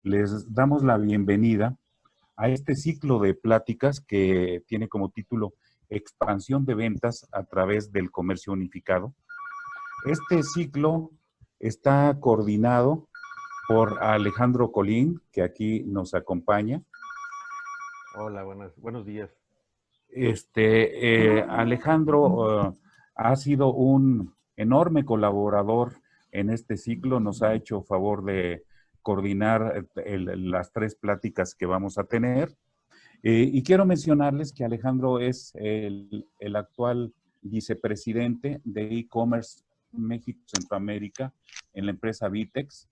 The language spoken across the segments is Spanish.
les damos la bienvenida a este ciclo de pláticas que tiene como título Expansión de ventas a través del comercio unificado. Este ciclo está coordinado por Alejandro Colín, que aquí nos acompaña. Hola, buenos días. Alejandro ha sido un enorme colaborador en este ciclo, nos ha hecho favor de coordinar las tres pláticas que vamos a tener. Y quiero mencionarles que Alejandro es el actual vicepresidente de e-commerce México Centroamérica en la empresa Vitex.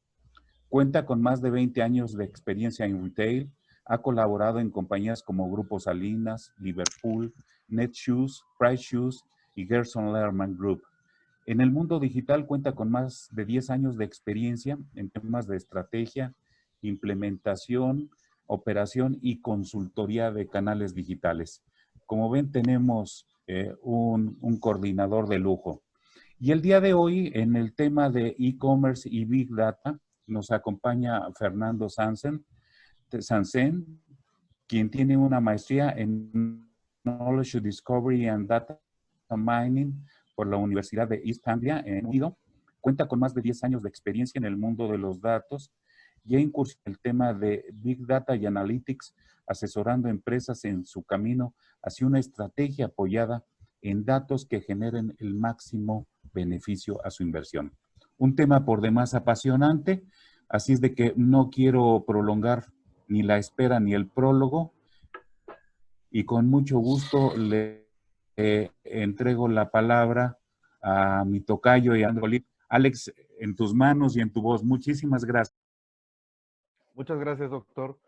Cuenta con más de 20 años de experiencia en retail. Ha colaborado en compañías como Grupo Salinas, Liverpool, Netshoes, Price Shoes y Gerson Lehrman Group. En el mundo digital cuenta con más de 10 años de experiencia en temas de estrategia, implementación, operación y consultoría de canales digitales. Como ven, tenemos un coordinador de lujo. Y el día de hoy, en el tema de e-commerce y Big Data, nos acompaña Fernando Sansen, quien tiene una maestría en Knowledge Discovery and Data Mining por la Universidad de East Anglia en Unido. Cuenta con más de 10 años de experiencia en el mundo de los datos y ha incursionado en el tema de Big Data y Analytics, asesorando empresas en su camino hacia una estrategia apoyada en datos que generen el máximo beneficio a su inversión. Un tema por demás apasionante, así es de que no quiero prolongar ni la espera ni el prólogo, y con mucho gusto le entrego la palabra a mi tocayo y a Androlí. Alex, en tus manos y en tu voz. Muchísimas gracias. Muchas gracias, doctor.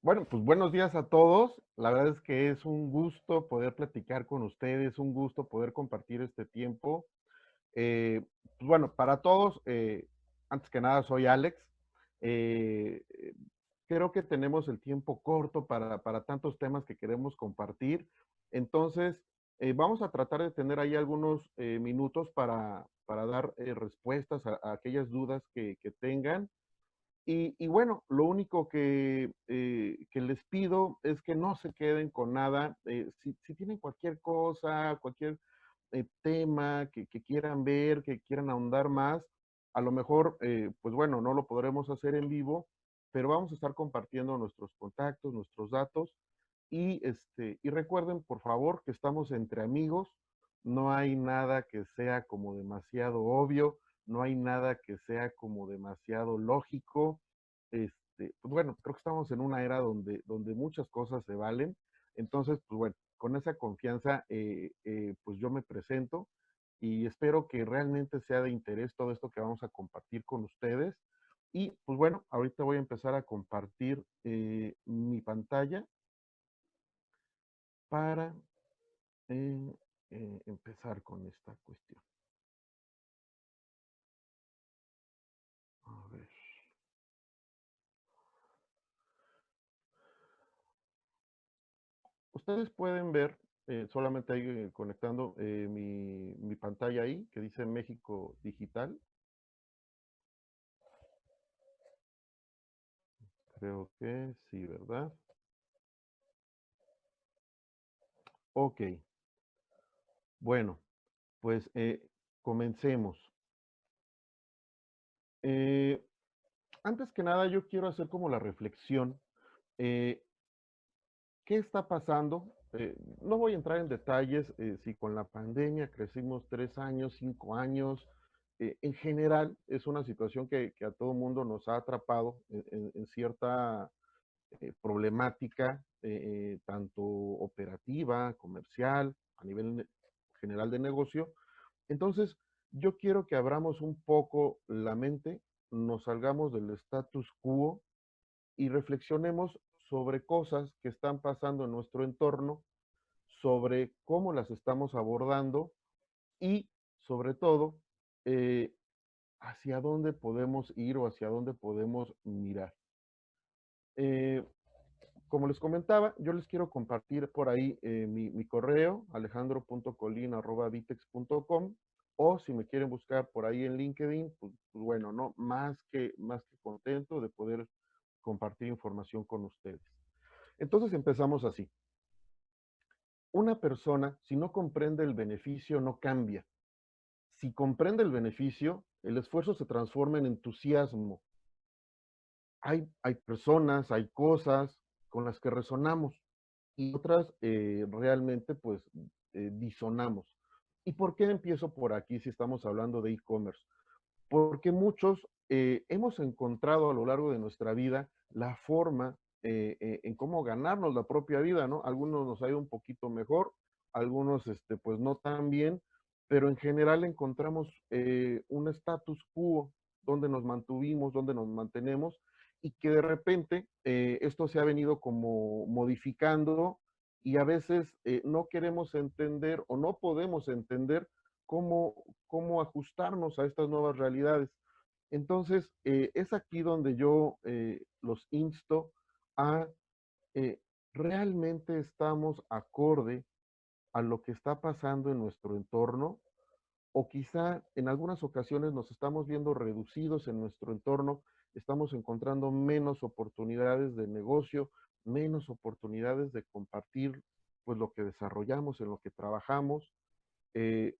Bueno, pues buenos días a todos. La verdad es que es un gusto poder platicar con ustedes, un gusto poder compartir este tiempo. Pues bueno, para todos, antes que nada, soy Alex. Eh, Creo que tenemos el tiempo corto para tantos temas que queremos compartir. Entonces, vamos a tratar de tener ahí algunos minutos para dar respuestas a aquellas dudas que tengan. Y bueno, lo único que les pido es que no se queden con nada. Si tienen cualquier cosa, cualquier tema que quieran ver, que quieran ahondar más, a lo mejor, pues bueno, no lo podremos hacer en vivo, pero vamos a estar compartiendo nuestros contactos, nuestros datos. Y recuerden, por favor, que estamos entre amigos. No hay nada que sea como demasiado obvio, no hay nada que sea como demasiado lógico. Pues bueno, creo que estamos en una era donde muchas cosas se valen. Entonces, pues bueno, con esa confianza, pues yo me presento y espero que realmente sea de interés todo esto que vamos a compartir con ustedes. Y pues bueno, ahorita voy a empezar a compartir mi pantalla para eh, empezar con esta cuestión. A ver. Ustedes pueden ver, solamente ahí conectando mi pantalla ahí, que dice México Digital. Creo que sí, ¿verdad? Ok. Bueno, pues comencemos. Eh, Antes que nada, yo quiero hacer como la reflexión. eh, ¿Qué está pasando? No voy a entrar en detalles si con la pandemia crecimos 3 años, 5 años. En general, es una situación que a todo mundo nos ha atrapado en cierta problemática, tanto operativa, comercial, a nivel general de negocio. Entonces, yo quiero que abramos un poco la mente, nos salgamos del status quo y reflexionemos sobre cosas que están pasando en nuestro entorno, sobre cómo las estamos abordando y, sobre todo, eh, hacia dónde podemos ir o hacia dónde podemos mirar. Eh, Como les comentaba, yo les quiero compartir por ahí mi correo, alejandro.colin@vitex.com, o si me quieren buscar por ahí en LinkedIn, pues bueno, no, más que contento de poder compartir información con ustedes. Entonces empezamos así. Una persona, si no comprende el beneficio, no cambia. Si comprende el beneficio, el esfuerzo se transforma en entusiasmo. Hay personas, hay cosas con las que resonamos y otras realmente pues disonamos. ¿Y por qué empiezo por aquí si estamos hablando de e-commerce? Porque muchos hemos encontrado a lo largo de nuestra vida la forma en cómo ganarnos la propia vida, ¿no? Algunos nos ha ido un poquito mejor, algunos pues no tan bien, pero en general encontramos un status quo donde nos mantuvimos, donde nos mantenemos y que de repente esto se ha venido como modificando y a veces no queremos entender o no podemos entender cómo ajustarnos a estas nuevas realidades. Entonces, es aquí donde yo los insto a eh, realmente estamos acorde a lo que está pasando en nuestro entorno o quizá en algunas ocasiones nos estamos viendo reducidos en nuestro entorno, estamos encontrando menos oportunidades de negocio, menos oportunidades de compartir pues lo que desarrollamos, en lo que trabajamos. Eh,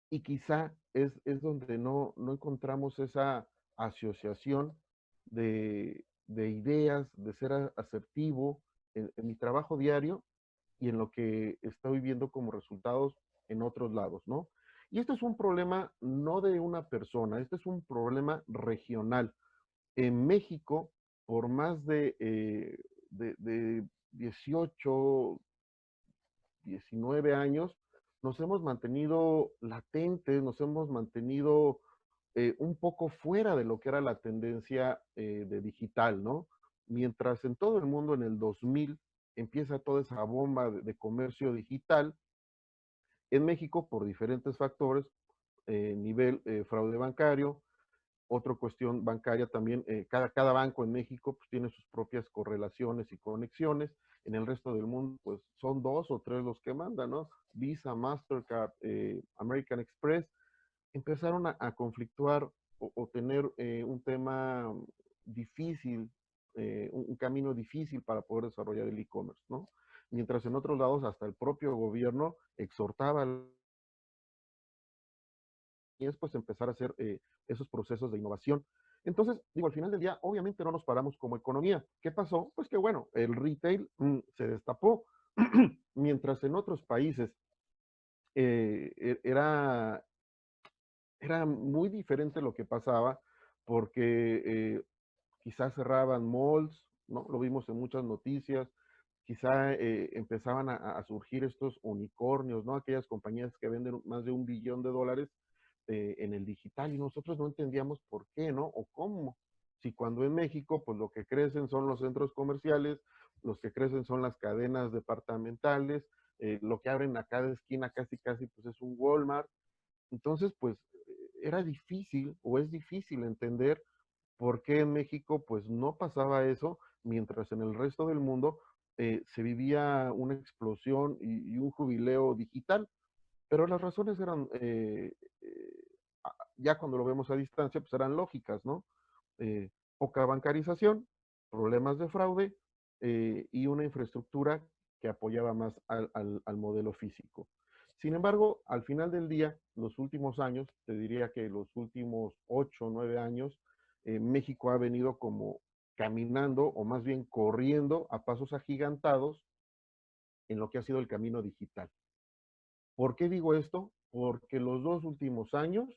y quizá es donde no encontramos esa asociación de ideas, de ser asertivo en mi trabajo diario y en lo que estoy viendo como resultados en otros lados, ¿no? Y este es un problema no de una persona, este es un problema regional. En México, por más de 18, 19 años, nos hemos mantenido latentes, nos hemos mantenido un poco fuera de lo que era la tendencia de digital, ¿no? Mientras en todo el mundo en el 2000 empieza toda esa bomba de comercio digital, en México, por diferentes factores, nivel fraude bancario, otra cuestión bancaria también, cada banco en México pues, tiene sus propias correlaciones y conexiones. En el resto del mundo, pues son dos o tres los que mandan, ¿no? Visa, Mastercard, American Express, empezaron a conflictuar o tener un tema difícil, un camino difícil para poder desarrollar el e-commerce, ¿no? Mientras en otros lados hasta el propio gobierno exhortaba y es pues empezar a hacer esos procesos de innovación. Entonces, digo, al final del día, obviamente no nos paramos como economía. ¿Qué pasó? Pues que bueno, el retail se destapó, mientras en otros países era, era muy diferente lo que pasaba, porque quizás cerraban malls, ¿no? Lo vimos en muchas noticias, quizá empezaban a surgir estos unicornios, ¿no? Aquellas compañías que venden más de $1 billón en el digital y nosotros no entendíamos por qué, ¿no? O cómo. Si cuando en México, pues lo que crecen son los centros comerciales, los que crecen son las cadenas departamentales, lo que abren a cada esquina casi, casi, pues es un Walmart. Entonces, pues era difícil o es difícil entender por qué en México pues no pasaba eso, mientras en el resto del mundo se vivía una explosión y un jubileo digital. Pero las razones eran, ya cuando lo vemos a distancia, pues eran lógicas, ¿no? Poca bancarización, problemas de fraude y una infraestructura que apoyaba más al modelo físico. Sin embargo, al final del día, los últimos años, te diría que los últimos 8 o 9 años, México ha venido como caminando o más bien corriendo a pasos agigantados en lo que ha sido el camino digital. ¿Por qué digo esto? Porque los 2 últimos años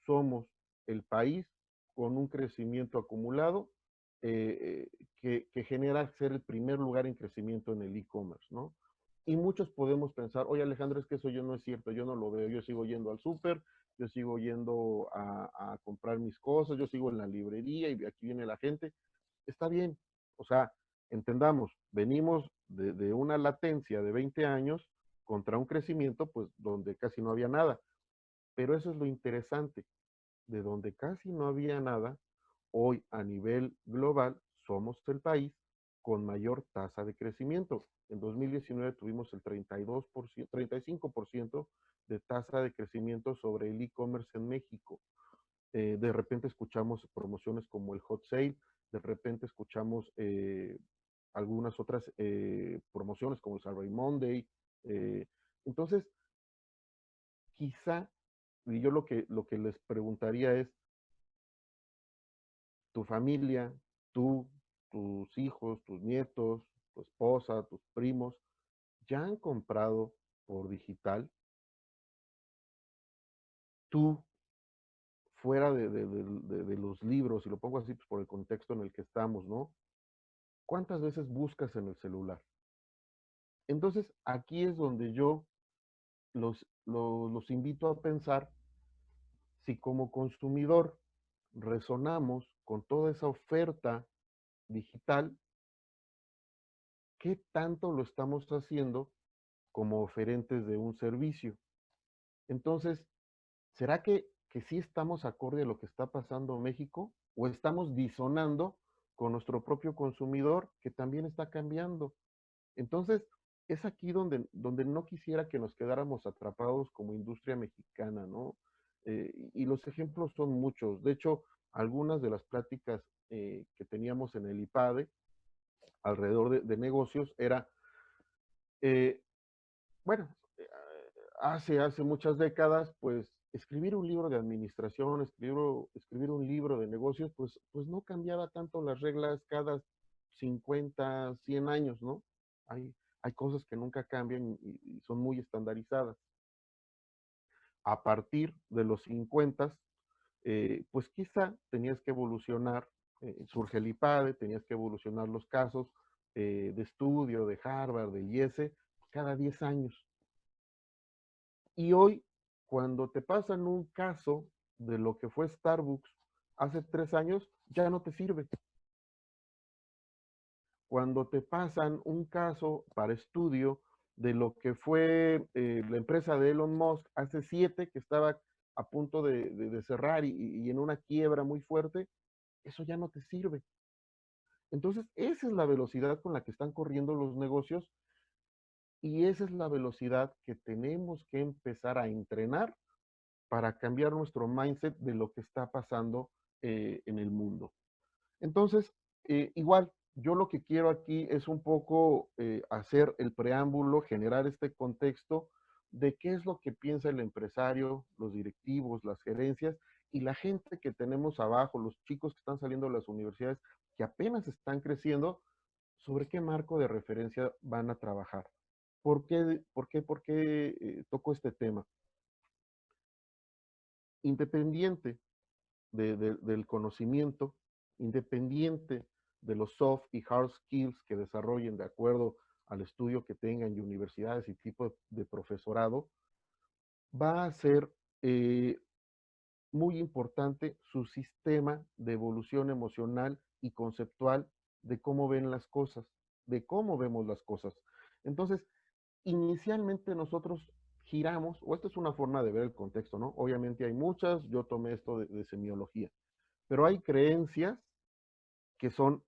somos el país con un crecimiento acumulado que genera ser el primer lugar en crecimiento en el e-commerce, ¿no? Y muchos podemos pensar, oye Alejandro, es que eso yo no es cierto, yo no lo veo, yo sigo yendo al súper, yo sigo yendo a comprar mis cosas, yo sigo en la librería y aquí viene la gente. Está bien, o sea, entendamos, venimos de una latencia de 20 años contra un crecimiento, pues, donde casi no había nada. Pero eso es lo interesante, de donde casi no había nada, hoy a nivel global somos el país con mayor tasa de crecimiento. En 2019 tuvimos el 32%, 35% de tasa de crecimiento sobre el e-commerce en México. De repente escuchamos promociones como el Hot Sale, de repente escuchamos algunas otras promociones como el Cyber Monday. Entonces, quizá, y yo lo que les preguntaría es, tu familia, tú, tus hijos, tus nietos, tu esposa, tus primos, ¿ya han comprado por digital? Tú, fuera de los libros, y lo pongo así pues, por el contexto en el que estamos, ¿no? ¿Cuántas veces buscas en el celular? Entonces, aquí es donde yo los invito a pensar si como consumidor resonamos con toda esa oferta digital, ¿qué tanto lo estamos haciendo como oferentes de un servicio? Entonces, ¿será que sí estamos acorde a lo que está pasando en México? ¿O estamos disonando con nuestro propio consumidor que también está cambiando? Entonces, es aquí donde no quisiera que nos quedáramos atrapados como industria mexicana, ¿no? Y los ejemplos son muchos. De hecho, algunas de las pláticas que teníamos en el IPADE alrededor de negocios era, eh, bueno, hace muchas décadas, pues escribir un libro de administración, escribir un libro de negocios, pues no cambiaba tanto las reglas cada 50, 100 años, ¿no? Hay cosas que nunca cambian y son muy estandarizadas. A partir de los 50, pues quizá tenías que evolucionar, surge el IPADE, tenías que evolucionar los casos de estudio de Harvard, del IESE, cada 10 años. Y hoy, cuando te pasan un caso de lo que fue Starbucks hace 3 años, ya no te sirve. Cuando te pasan un caso para estudio de lo que fue la empresa de Elon Musk hace 7, que estaba a punto de cerrar y en una quiebra muy fuerte, eso ya no te sirve. Entonces, esa es la velocidad con la que están corriendo los negocios y esa es la velocidad que tenemos que empezar a entrenar para cambiar nuestro mindset de lo que está pasando en el mundo. Entonces, igual, yo lo que quiero aquí es un poco hacer el preámbulo, generar este contexto de qué es lo que piensa el empresario, los directivos, las gerencias y la gente que tenemos abajo, los chicos que están saliendo de las universidades, que apenas están creciendo, sobre qué marco de referencia van a trabajar. ¿Por qué toco este tema? Independiente del conocimiento, independiente de los soft y hard skills que desarrollen de acuerdo al estudio que tengan y universidades y tipo de profesorado, va a ser eh, muy importante su sistema de evolución emocional y conceptual de cómo ven las cosas, de cómo vemos las cosas. Entonces, inicialmente nosotros giramos, o esta es una forma de ver el contexto, ¿no? Obviamente hay muchas, yo tomé esto de semiología, pero hay creencias que son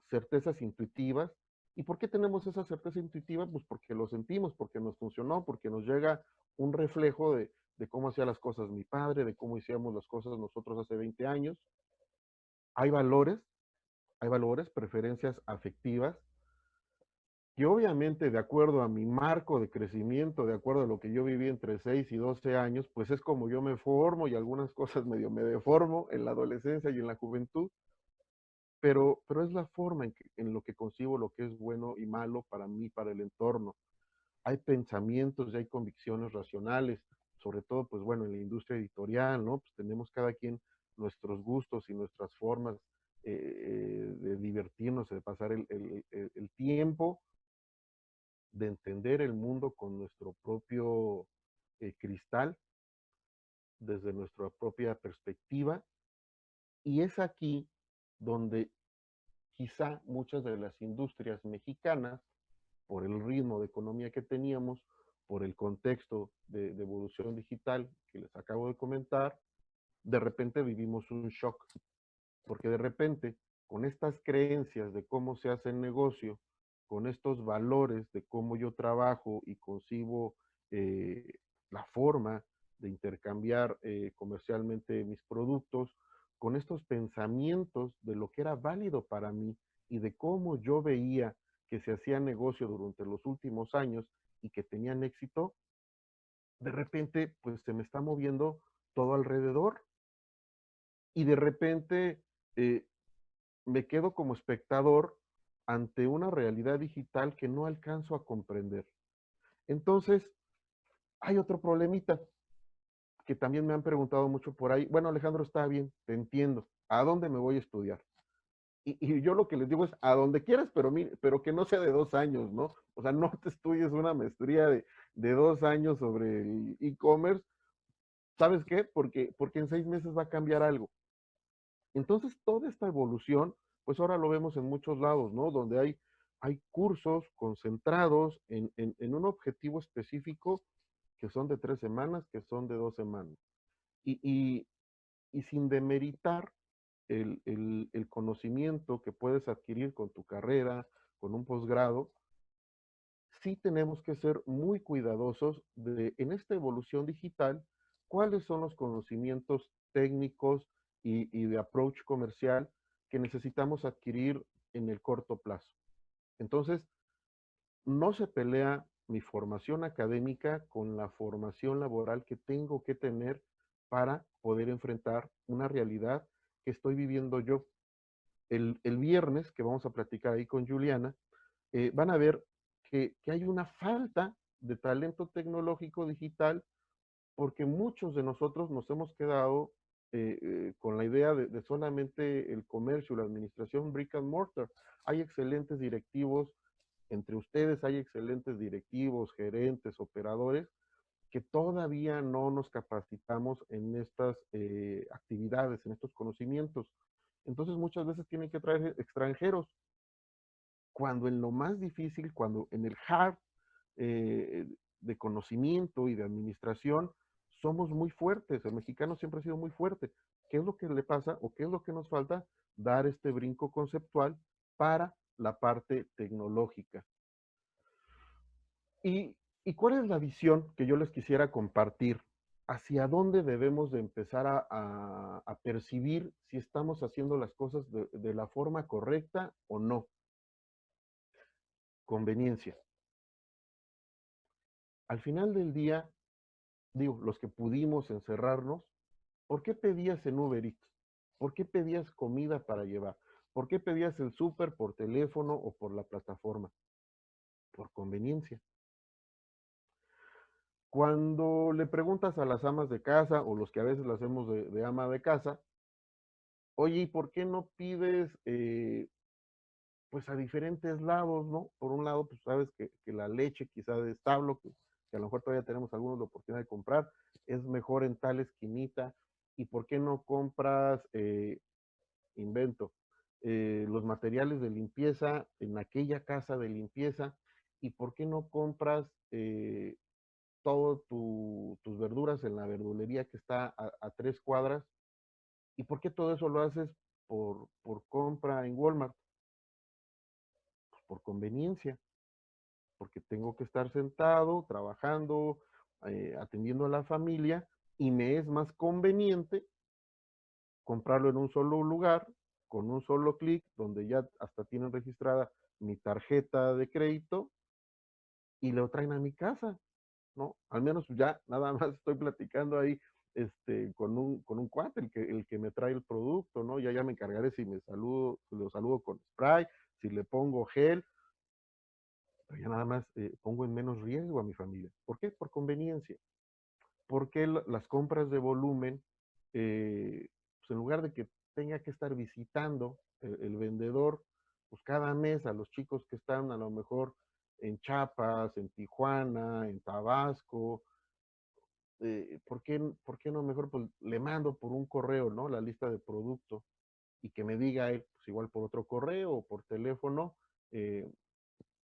certezas intuitivas. ¿Y por qué tenemos esa certeza intuitiva? Pues porque lo sentimos, porque nos funcionó, porque nos llega un reflejo de cómo hacía las cosas mi padre, de cómo hacíamos las cosas nosotros hace 20 años. Hay valores, hay valores, preferencias afectivas, que obviamente de acuerdo a mi marco de crecimiento, de acuerdo a lo que yo viví entre 6 y 12 años, pues es como yo me formo y algunas cosas medio me deformo en la adolescencia y en la juventud, pero es la forma en lo que concibo lo que es bueno y malo para mí, para el entorno. Hay pensamientos y hay convicciones racionales, sobre todo, pues bueno, en la industria editorial, ¿no? Pues tenemos cada quien nuestros gustos y nuestras formas de divertirnos, de pasar el tiempo, de entender el mundo con nuestro propio cristal, desde nuestra propia perspectiva. Y es aquí donde quizá muchas de las industrias mexicanas, por el ritmo de economía que teníamos, por el contexto de evolución digital que les acabo de comentar, de repente vivimos un shock, porque de repente con estas creencias de cómo se hace el negocio, con estos valores de cómo yo trabajo y concibo la forma de intercambiar comercialmente mis productos, con estos pensamientos de lo que era válido para mí y de cómo yo veía que se hacía negocio durante los últimos años y que tenían éxito, de repente pues se me está moviendo todo alrededor y de repente eh, me quedo como espectador ante una realidad digital que no alcanzo a comprender. Entonces, hay otro problemita que también me han preguntado mucho por ahí. Bueno, Alejandro, está bien, te entiendo. ¿A dónde me voy a estudiar? Y yo lo que les digo es, a donde quieras, pero que no sea de 2 años, ¿no? O sea, no te estudies una maestría de 2 años sobre el e-commerce. ¿Sabes qué? Porque en 6 meses va a cambiar algo. Entonces, toda esta evolución, pues ahora lo vemos en muchos lados, ¿no? Donde hay cursos concentrados en un objetivo específico que son de 3 semanas, que son de 2 semanas. Y, y, y sin demeritar el conocimiento que puedes adquirir con tu carrera, con un posgrado, sí tenemos que ser muy cuidadosos en esta evolución digital, cuáles son los conocimientos técnicos y de approach comercial que necesitamos adquirir en el corto plazo. Entonces, no se pelea mi formación académica con la formación laboral que tengo que tener para poder enfrentar una realidad que estoy viviendo yo. El viernes, que vamos a platicar ahí con Juliana, van a ver que hay una falta de talento tecnológico digital porque muchos de nosotros nos hemos quedado con la idea de solamente el comercio, la administración brick and mortar. Hay excelentes directivos, entre ustedes hay excelentes directivos, gerentes, operadores, que todavía no nos capacitamos en estas actividades, en estos conocimientos. Entonces muchas veces tienen que traer extranjeros, cuando en lo más difícil, cuando en el hard eh, de conocimiento y de administración, somos muy fuertes. El mexicano siempre ha sido muy fuerte. ¿Qué es lo que le pasa o qué es lo que nos falta? Dar este brinco conceptual para la parte tecnológica. ¿Y cuál es la visión que yo les quisiera compartir? ¿Hacia dónde debemos de empezar a percibir si estamos haciendo las cosas de la forma correcta o no? Conveniencia. Al final del día, digo, los que pudimos encerrarnos, ¿por qué pedías en Uber Eats? ¿Por qué pedías comida para llevar? ¿Por qué pedías el súper por teléfono o por la plataforma? Por conveniencia. Cuando le preguntas a las amas de casa o los que a veces las hacemos de ama de casa, oye, ¿y por qué no pides pues a diferentes lados, ¿no? Por un lado, pues sabes que la leche quizá de establo, que a lo mejor todavía tenemos algunos la oportunidad de comprar, es mejor en tal esquinita. ¿Y por qué no compras, invento, los materiales de limpieza en aquella casa de limpieza? ¿Y por qué no compras todas tus verduras en la verdulería que está a 3 cuadras? ¿Y por qué todo eso lo haces por compra en Walmart? Pues por conveniencia, porque tengo que estar sentado, trabajando, atendiendo a la familia, y me es más conveniente comprarlo en un solo lugar, con un solo clic, donde ya hasta tienen registrada mi tarjeta de crédito y lo traen a mi casa, ¿no? Al menos ya nada más estoy platicando ahí con un cuate, el que me trae el producto, ¿no? Ya me encargaré si si lo saludo con spray, si le pongo gel, pero ya nada más pongo en menos riesgo a mi familia. ¿Por qué? Por conveniencia. Porque las compras de volumen, pues en lugar de que tenga que estar visitando el vendedor, pues cada mes a los chicos que están a lo mejor en Chiapas, en Tijuana, en Tabasco, ¿por qué no mejor pues, le mando por un correo, ¿no? La lista de productos y que me diga él, pues igual por otro correo o por teléfono, eh,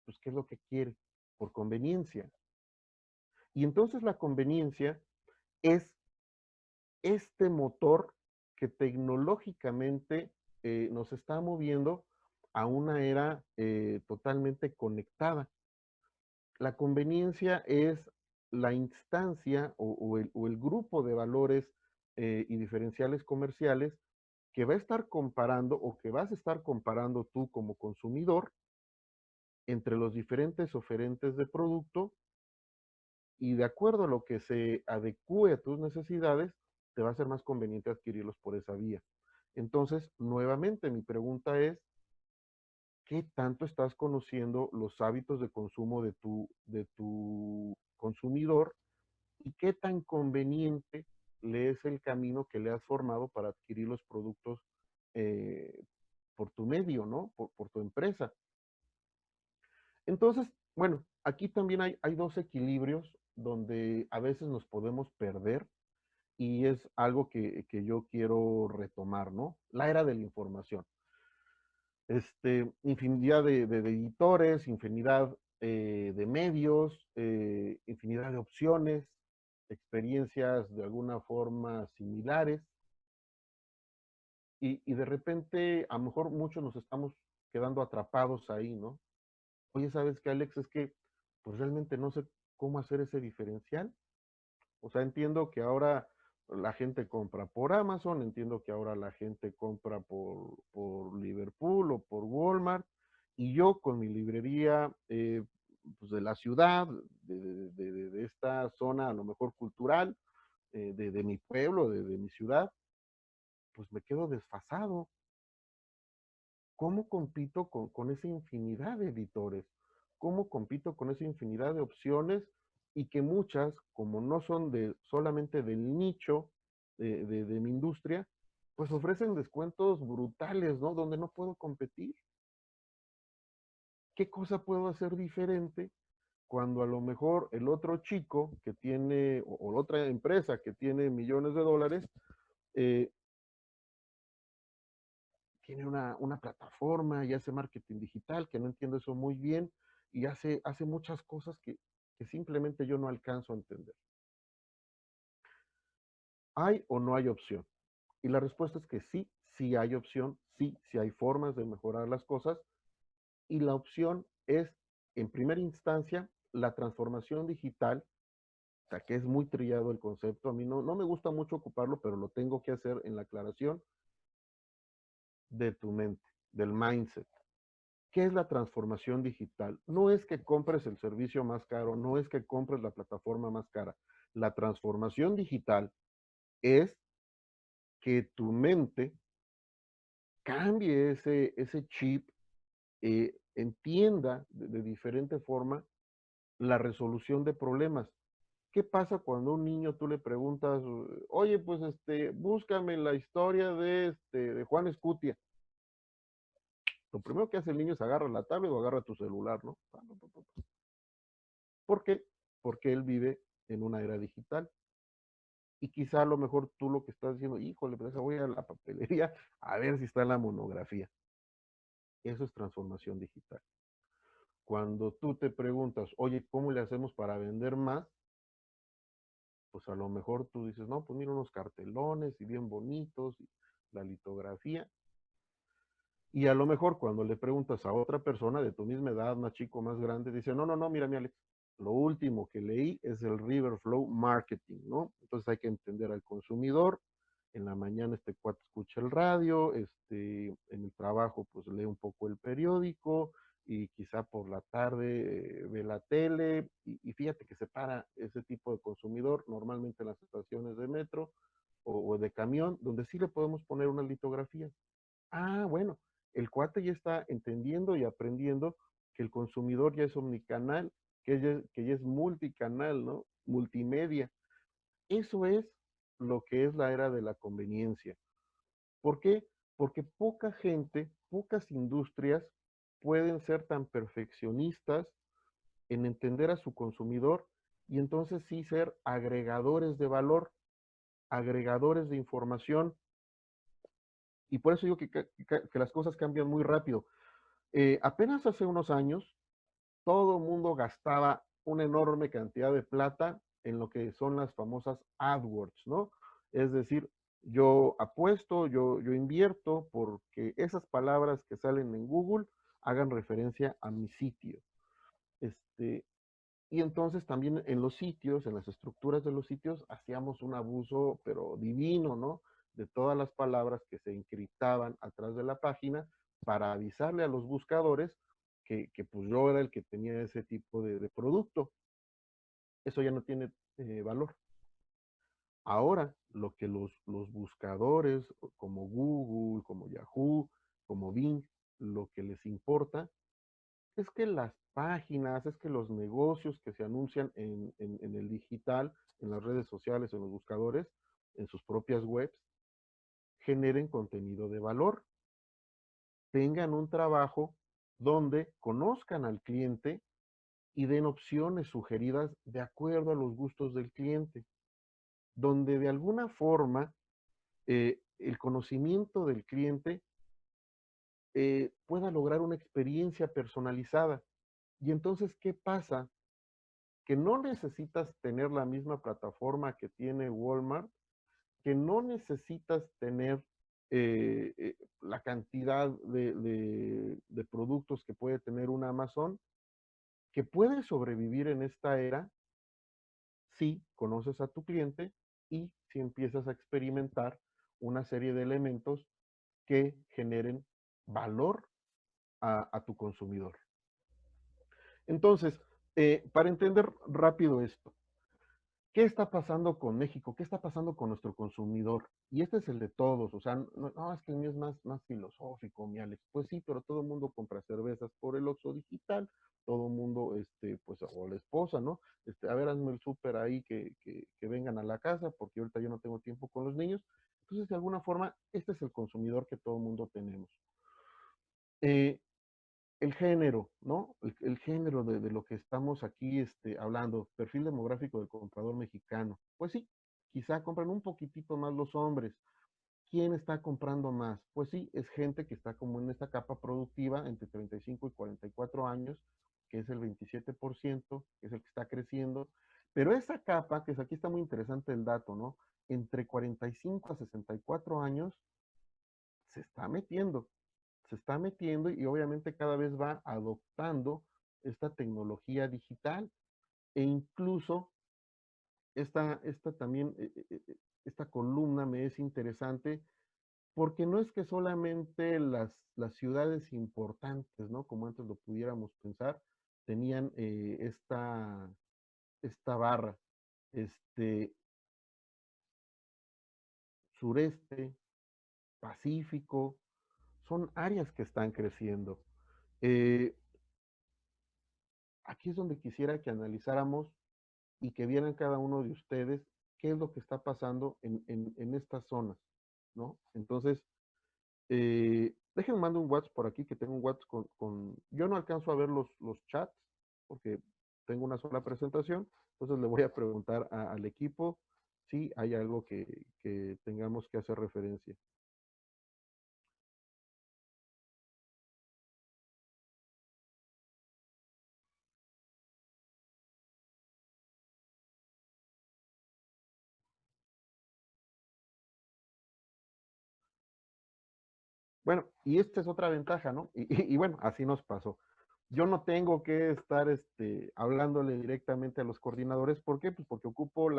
pues qué es lo que quiere, por conveniencia. Y entonces la conveniencia es este motor que tecnológicamente nos está moviendo a una era totalmente conectada. La conveniencia es la instancia o el grupo de valores y diferenciales comerciales que va a estar comparando o que vas a estar comparando tú como consumidor entre los diferentes oferentes de producto y de acuerdo a lo que se adecue a tus necesidades, te va a ser más conveniente adquirirlos por esa vía. Entonces, nuevamente, mi pregunta es, ¿qué tanto estás conociendo los hábitos de consumo de tu consumidor y qué tan conveniente le es el camino que le has formado para adquirir los productos eh, por tu medio, ¿no? Por tu empresa. Entonces, bueno, aquí también hay dos equilibrios donde a veces nos podemos perder y es algo que yo quiero retomar, ¿no? La era de la información. Infinidad de editores, infinidad de medios, infinidad de opciones, experiencias de alguna forma similares, y de repente a lo mejor muchos nos estamos quedando atrapados ahí, ¿no? Oye, ¿sabes qué, Alex? Es que pues realmente no sé cómo hacer ese diferencial. O sea, entiendo que ahora la gente compra por Amazon, entiendo que ahora la gente compra por Liverpool o por Walmart, y yo con mi librería pues de la ciudad, de esta zona a lo mejor cultural, de mi pueblo, de mi ciudad, pues me quedo desfasado. ¿Cómo compito con esa infinidad de editores? ¿Cómo compito con esa infinidad de opciones? Y que muchas, como no son solamente del nicho de mi industria, pues ofrecen descuentos brutales, ¿no? Donde no puedo competir. ¿Qué cosa puedo hacer diferente cuando a lo mejor el otro chico que tiene, o la otra empresa que tiene millones de dólares, eh, tiene una plataforma y hace marketing digital, que no entiendo eso muy bien, y hace muchas cosas que simplemente yo no alcanzo a entender? ¿Hay o no hay opción? Y la respuesta es que sí, sí hay opción, sí, sí hay formas de mejorar las cosas, y la opción es, en primera instancia, la transformación digital, o sea, que es muy trillado el concepto, a mí no me gusta mucho ocuparlo, pero lo tengo que hacer en la aclaración de tu mente, del mindset. ¿Qué es la transformación digital? No es que compres el servicio más caro, no es que compres la plataforma más cara. La transformación digital es que tu mente cambie ese chip, entienda de diferente forma la resolución de problemas. ¿Qué pasa cuando a un niño tú le preguntas, oye, pues búscame la historia de Juan Escutia? Lo primero que hace el niño es agarra la tablet o agarra tu celular, ¿no? ¿Por qué? Porque él vive en una era digital. Y quizá a lo mejor tú lo que estás diciendo, híjole, pues voy a la papelería a ver si está la monografía. Eso es transformación digital. Cuando tú te preguntas, oye, ¿cómo le hacemos para vender más? Pues a lo mejor tú dices, no, pues mira unos cartelones y bien bonitos, y la litografía. Y a lo mejor cuando le preguntas a otra persona de tu misma edad, más chico, más grande, dice, no, mira, mi Alex, lo último que leí es el River Flow Marketing, ¿no? Entonces hay que entender al consumidor. En la mañana este cuate escucha el radio, en el trabajo pues lee un poco el periódico y quizá por la tarde ve la tele y fíjate que se para ese tipo de consumidor normalmente en las estaciones de metro o de camión donde sí le podemos poner una litografía. Ah, bueno, el cuate ya está entendiendo y aprendiendo que el consumidor ya es omnicanal, que ya es multicanal, ¿no? Multimedia. Eso es lo que es la era de la conveniencia. ¿Por qué? Porque poca gente, pocas industrias pueden ser tan perfeccionistas en entender a su consumidor y entonces sí ser agregadores de valor, agregadores de información. Y por eso digo que las cosas cambian muy rápido. Apenas hace unos años, todo el mundo gastaba una enorme cantidad de plata en lo que son las famosas AdWords, ¿no? Es decir, yo apuesto, yo invierto porque esas palabras que salen en Google hagan referencia a mi sitio. Este, y entonces también en los sitios, en las estructuras de los sitios, hacíamos un abuso, pero divino, ¿no? de todas las palabras que se encriptaban atrás de la página para avisarle a los buscadores que pues yo era el que tenía ese tipo de producto. Eso ya no tiene valor. Ahora, lo que los buscadores como Google, como Yahoo, como Bing, lo que les importa es que las páginas, es que los negocios que se anuncian en el digital, en las redes sociales, en los buscadores, en sus propias webs, generen contenido de valor, tengan un trabajo donde conozcan al cliente y den opciones sugeridas de acuerdo a los gustos del cliente, donde de alguna forma el conocimiento del cliente pueda lograr una experiencia personalizada. Y entonces, ¿qué pasa? Que no necesitas tener la misma plataforma que tiene Walmart, que no necesitas tener la cantidad de productos que puede tener una Amazon, que puede sobrevivir en esta era si conoces a tu cliente y si empiezas a experimentar una serie de elementos que generen valor a tu consumidor. Entonces, para entender rápido esto, ¿qué está pasando con México? ¿Qué está pasando con nuestro consumidor? Y este es el de todos, o sea, no es que el mío es más filosófico, mi Alex. Pues sí, pero todo el mundo compra cervezas por el Oxxo digital, todo el mundo, pues, o la esposa, ¿no? A ver, hazme el súper ahí, que vengan a la casa, porque ahorita yo no tengo tiempo con los niños. Entonces, de alguna forma, este es el consumidor que todo el mundo tenemos. Eh, el género, ¿no? El género de lo que estamos aquí hablando, perfil demográfico del comprador mexicano. Pues sí, quizá compran un poquitito más los hombres. ¿Quién está comprando más? Pues sí, es gente que está como en esta capa productiva entre 35 y 44 años, que es el 27%, que es el que está creciendo. Pero esa capa, que es aquí está muy interesante el dato, ¿no? Entre 45 a 64 años se está metiendo y obviamente cada vez va adoptando esta tecnología digital e incluso esta también, esta columna me es interesante porque no es que solamente las ciudades importantes, ¿no? Como antes lo pudiéramos pensar, tenían esta barra, este, sureste, Pacífico, son áreas que están creciendo. Eh, Aquí es donde quisiera que analizáramos y que vieran cada uno de ustedes qué es lo que está pasando en estas zonas, ¿no? Entonces, déjenme mandar un WhatsApp por aquí, que tengo un WhatsApp yo no alcanzo a ver los chats, porque tengo una sola presentación, entonces le voy a preguntar al equipo si hay algo que tengamos que hacer referencia. Bueno, y esta es otra ventaja, ¿no? Y bueno, así nos pasó. Yo no tengo que estar hablándole directamente a los coordinadores. ¿Por qué? Pues porque ocupo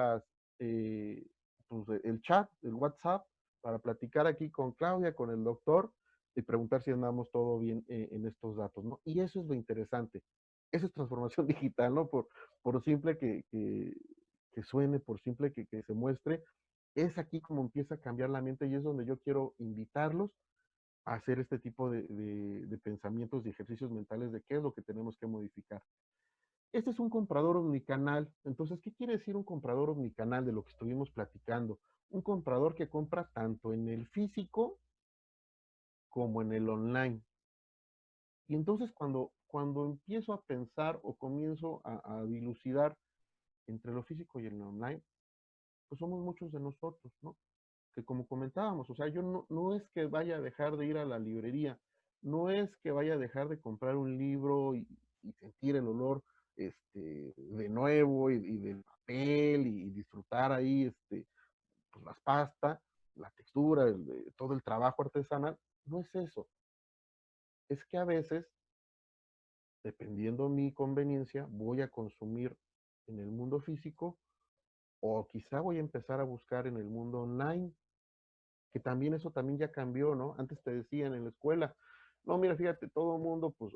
pues el chat, el WhatsApp, para platicar aquí con Claudia, con el doctor, y preguntar si andamos todo bien en estos datos, ¿no? Y eso es lo interesante. Eso es transformación digital, ¿no? Por simple que suene, por simple que se muestre, es aquí como empieza a cambiar la mente y es donde yo quiero invitarlos a hacer este tipo de pensamientos y ejercicios mentales de qué es lo que tenemos que modificar. Este es un comprador omnicanal. Entonces, ¿qué quiere decir un comprador omnicanal de lo que estuvimos platicando? Un comprador que compra tanto en el físico como en el online. Y entonces cuando empiezo a pensar o comienzo a dilucidar entre lo físico y el online, pues somos muchos de nosotros, ¿no? Que como comentábamos, o sea, yo no es que vaya a dejar de ir a la librería, no es que vaya a dejar de comprar un libro y sentir el olor de nuevo y del papel y disfrutar ahí pues las pastas, la textura, todo el trabajo artesanal, no es eso. Es que a veces, dependiendo mi conveniencia, voy a consumir en el mundo físico o quizá voy a empezar a buscar en el mundo online. que también eso también ya cambió, ¿no? Antes te decían en la escuela, no, mira, fíjate, todo el mundo, pues,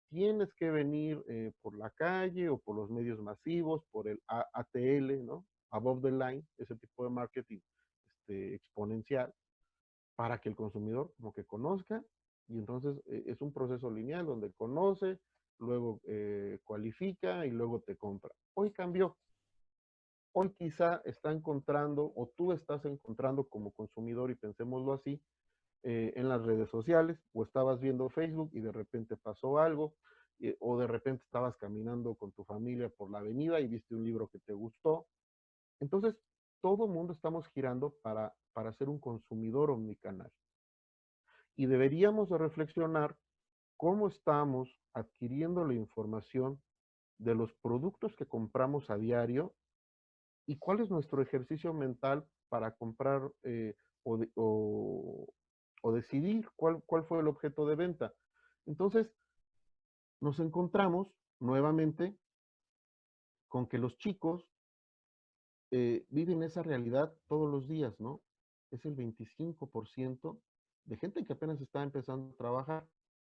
tienes que venir por la calle o por los medios masivos, por el ATL, ¿no? Above the line, ese tipo de marketing exponencial, para que el consumidor como que conozca, y entonces es un proceso lineal donde conoce, luego cualifica y luego te compra. Hoy cambió. Hoy quizá está encontrando, o tú estás encontrando como consumidor, y pensémoslo así, en las redes sociales, o estabas viendo Facebook y de repente pasó algo, o de repente estabas caminando con tu familia por la avenida y viste un libro que te gustó. Entonces, todo el mundo estamos girando para ser un consumidor omnicanal. Y deberíamos de reflexionar cómo estamos adquiriendo la información de los productos que compramos a diario y cuál es nuestro ejercicio mental para comprar o, de, o, decidir cuál fue el objeto de venta. Entonces, nos encontramos nuevamente con que los chicos viven esa realidad todos los días, ¿no? Es el 25% de gente que apenas está empezando a trabajar,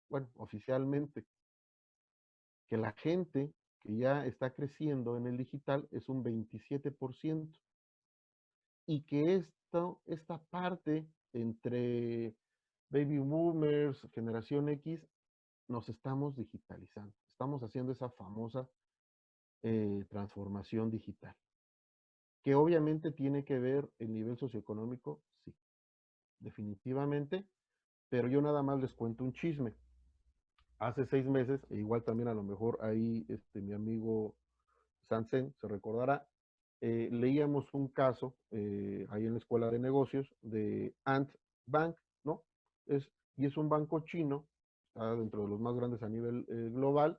bueno, oficialmente, que la gente que ya está creciendo en el digital es un 27%, y que esta parte entre baby boomers, generación X, nos estamos digitalizando, estamos haciendo esa famosa transformación digital, que obviamente tiene que ver el nivel socioeconómico, sí, definitivamente, pero yo nada más les cuento un chisme. Hace 6 meses, e igual también a lo mejor ahí mi amigo Sansen se recordará, leíamos un caso ahí en la Escuela de Negocios de Ant Bank, ¿no? Y es un banco chino, está dentro de los más grandes a nivel global,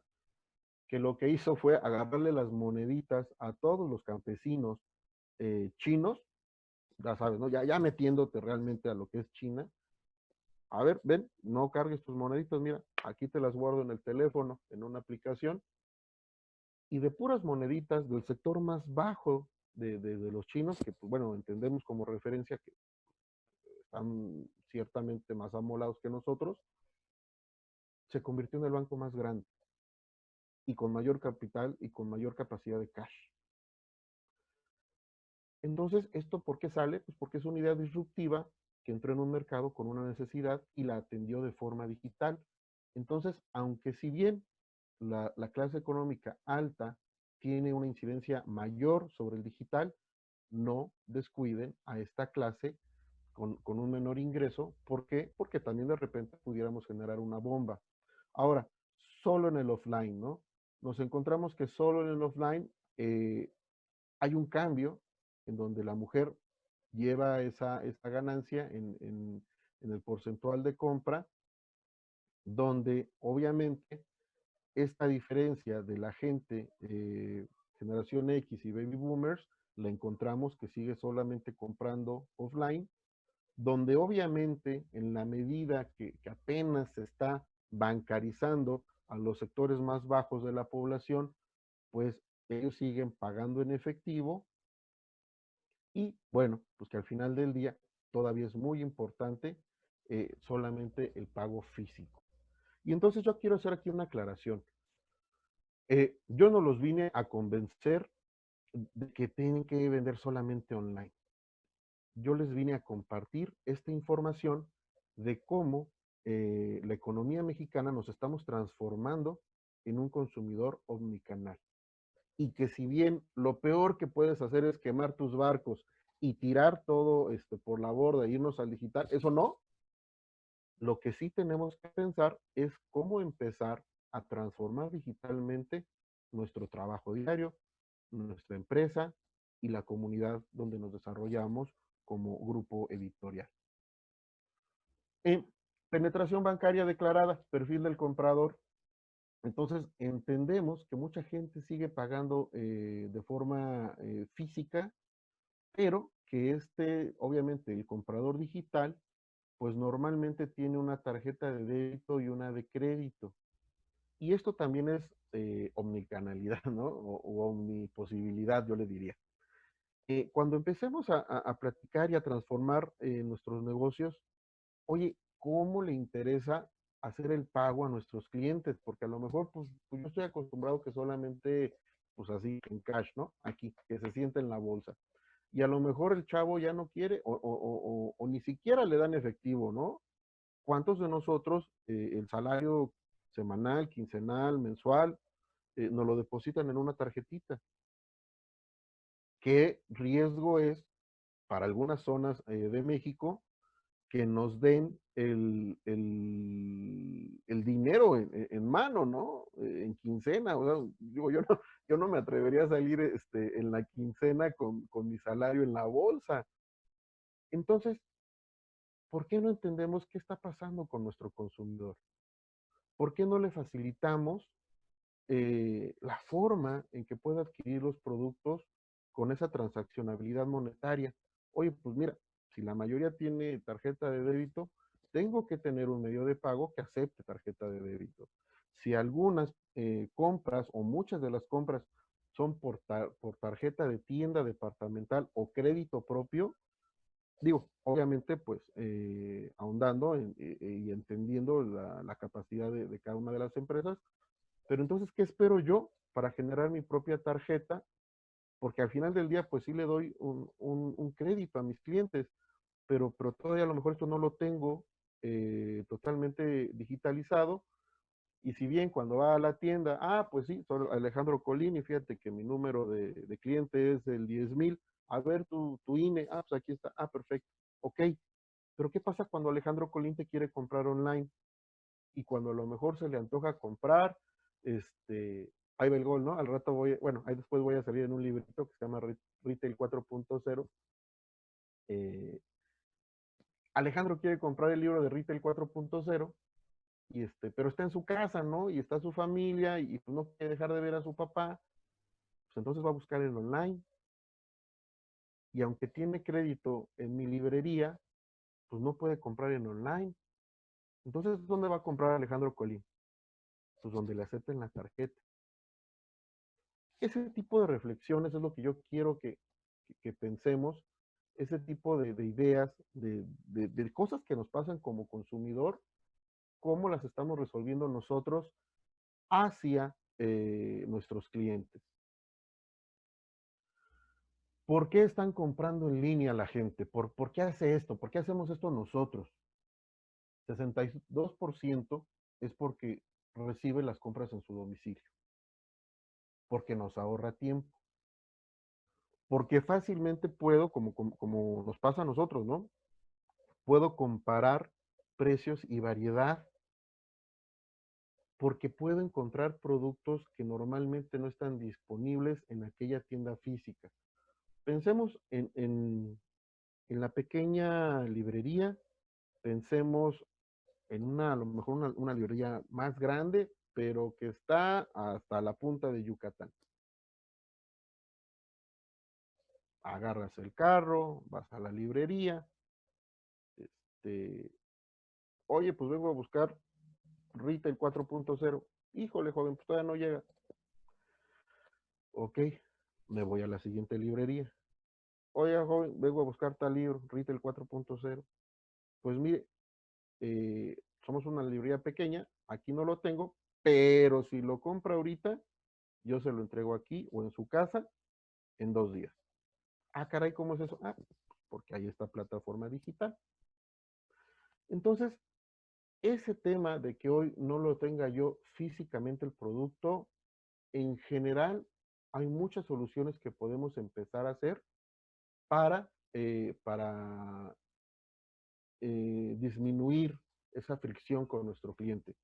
que lo que hizo fue agarrarle las moneditas a todos los campesinos chinos, ya sabes, ¿no? Ya metiéndote realmente a lo que es China. A ver, ven, no cargues tus moneditas, mira, aquí te las guardo en el teléfono, en una aplicación, y de puras moneditas del sector más bajo de los chinos, que pues, bueno, entendemos como referencia que están ciertamente más amolados que nosotros, se convirtió en el banco más grande y con mayor capital y con mayor capacidad de cash. Entonces, ¿esto por qué sale? Pues porque es una idea disruptiva que entró en un mercado con una necesidad y la atendió de forma digital. Entonces, aunque si bien la clase económica alta tiene una incidencia mayor sobre el digital, no descuiden a esta clase con un menor ingreso. ¿Por qué? Porque también de repente pudiéramos generar una bomba. Ahora, solo en el offline, ¿no? Nos encontramos que solo en el offline hay un cambio en donde la mujer lleva esa ganancia en el porcentual de compra, donde obviamente esta diferencia de la gente generación X y baby boomers la encontramos que sigue solamente comprando offline, donde obviamente en la medida que apenas se está bancarizando a los sectores más bajos de la población, pues ellos siguen pagando en efectivo, y bueno, pues que al final del día todavía es muy importante solamente el pago físico. Y entonces yo quiero hacer aquí una aclaración. Yo no los vine a convencer de que tienen que vender solamente online. Yo les vine a compartir esta información de cómo la economía mexicana nos estamos transformando en un consumidor omnicanal. Y que si bien lo peor que puedes hacer es quemar tus barcos y tirar todo por la borda e irnos al digital, eso no. Lo que sí tenemos que pensar es cómo empezar a transformar digitalmente nuestro trabajo diario, nuestra empresa y la comunidad donde nos desarrollamos como grupo editorial. Penetración bancaria declarada, perfil del comprador. Entonces, entendemos que mucha gente sigue pagando de forma física, pero que obviamente, el comprador digital, pues normalmente tiene una tarjeta de débito y una de crédito. Y esto también es omnicanalidad, ¿no? O omniposibilidad, yo le diría. Cuando empecemos a platicar y a transformar nuestros negocios, oye, ¿cómo le interesa hacer el pago a nuestros clientes? Porque a lo mejor, pues yo estoy acostumbrado que solamente, pues así, en cash, ¿no? Aquí, que se sienta en la bolsa. Y a lo mejor el chavo ya no quiere o ni siquiera le dan efectivo, ¿no? ¿Cuántos de nosotros el salario semanal, quincenal, mensual, nos lo depositan en una tarjetita? ¿Qué riesgo es para algunas zonas de México que nos den el dinero en mano, ¿no? En quincena, o sea, digo, yo no me atrevería a salir en la quincena con mi salario en la bolsa. Entonces, ¿por qué no entendemos qué está pasando con nuestro consumidor? ¿Por qué no le facilitamos la forma en que pueda adquirir los productos con esa transaccionabilidad monetaria? Oye, pues mira, si la mayoría tiene tarjeta de débito, tengo que tener un medio de pago que acepte tarjeta de débito. Si algunas compras o muchas de las compras son por tarjeta de tienda departamental o crédito propio, digo, obviamente, pues ahondando y entendiendo la capacidad de cada una de las empresas, pero entonces, ¿qué espero yo para generar mi propia tarjeta? Porque al final del día, pues sí le doy un crédito a mis clientes, pero todavía a lo mejor esto no lo tengo totalmente digitalizado. Y si bien cuando va a la tienda, pues sí, soy Alejandro Colini, fíjate que mi número de cliente es el 10,000. A ver tu INE, pues aquí está, perfecto. Ok, pero ¿qué pasa cuando Alejandro Colín te quiere comprar online? Y cuando a lo mejor se le antoja comprar, ahí va el gol, ¿no? Al rato bueno, ahí después voy a salir en un librito que se llama Retail 4.0. Alejandro quiere comprar el libro de Retail 4.0, pero está en su casa, ¿no? Y está su familia y pues no quiere dejar de ver a su papá, pues entonces va a buscar el online. Y aunque tiene crédito en mi librería, pues no puede comprar en online. Entonces, ¿dónde va a comprar Alejandro Colín? Pues donde le acepten la tarjeta. Ese tipo de reflexiones es lo que yo quiero que pensemos, ese tipo de ideas, de cosas que nos pasan como consumidor, cómo las estamos resolviendo nosotros hacia nuestros clientes. ¿Por qué están comprando en línea la gente? ¿Por qué hace esto? ¿Por qué hacemos esto nosotros? 62% es porque recibe las compras en su domicilio, porque nos ahorra tiempo, porque fácilmente puedo, como nos pasa a nosotros, ¿no? Puedo comparar precios y variedad, porque puedo encontrar productos que normalmente no están disponibles en aquella tienda física. Pensemos en la pequeña librería, pensemos en a lo mejor una librería más grande, pero que está hasta la punta de Yucatán. Agarras el carro, vas a la librería, este, oye, pues vengo a buscar Retail 4.0. Híjole, joven, pues todavía no llega. Ok, me voy a la siguiente librería. Oye, joven, vengo a buscar tal libro, Retail 4.0. Pues mire, somos una librería pequeña, aquí no lo tengo, pero si lo compra ahorita, yo se lo entrego aquí o en su casa en 2 días. Caray, ¿cómo es eso? Porque hay esta plataforma digital. Entonces, ese tema de que hoy no lo tenga yo físicamente el producto, en general, hay muchas soluciones que podemos empezar a hacer para disminuir esa fricción con nuestro cliente.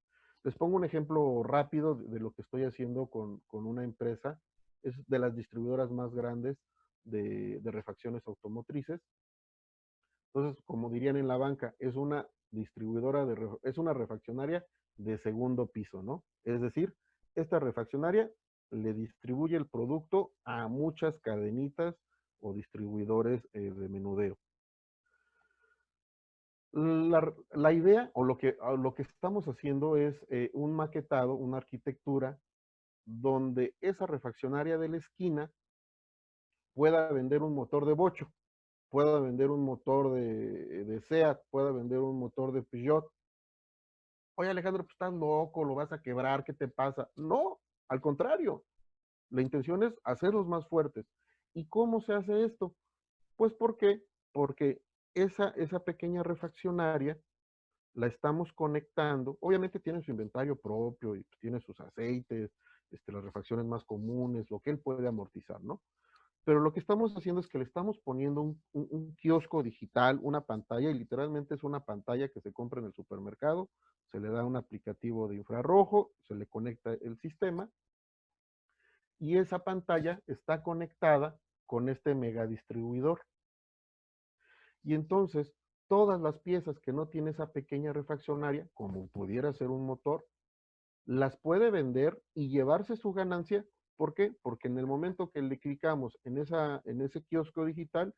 Les pongo un ejemplo rápido de lo que estoy haciendo con una empresa. Es de las distribuidoras más grandes de refacciones automotrices. Entonces, como dirían en la banca, es una distribuidora, es una refaccionaria de segundo piso, ¿no? Es decir, esta refaccionaria le distribuye el producto a muchas cadenitas o distribuidores de menudeo. La idea o lo que estamos haciendo es un maquetado, una arquitectura, donde esa refaccionaria de la esquina pueda vender un motor de bocho, pueda vender un motor de SEAT, pueda vender un motor de Peugeot. Oye, Alejandro, pues estás loco, lo vas a quebrar, ¿qué te pasa? No, al contrario, la intención es hacerlos más fuertes. ¿Y cómo se hace esto? Pues ¿por qué? Porque esa pequeña refaccionaria la estamos conectando, obviamente tiene su inventario propio y tiene sus aceites, las refacciones más comunes, lo que él puede amortizar, ¿no? Pero lo que estamos haciendo es que le estamos poniendo un kiosco digital, una pantalla, y literalmente es una pantalla que se compra en el supermercado, se le da un aplicativo de infrarrojo, se le conecta el sistema, y esa pantalla está conectada con este mega distribuidor. Y entonces, todas las piezas que no tiene esa pequeña refaccionaria, como pudiera ser un motor, las puede vender y llevarse su ganancia. ¿Por qué? Porque en el momento que le clicamos en ese kiosco digital,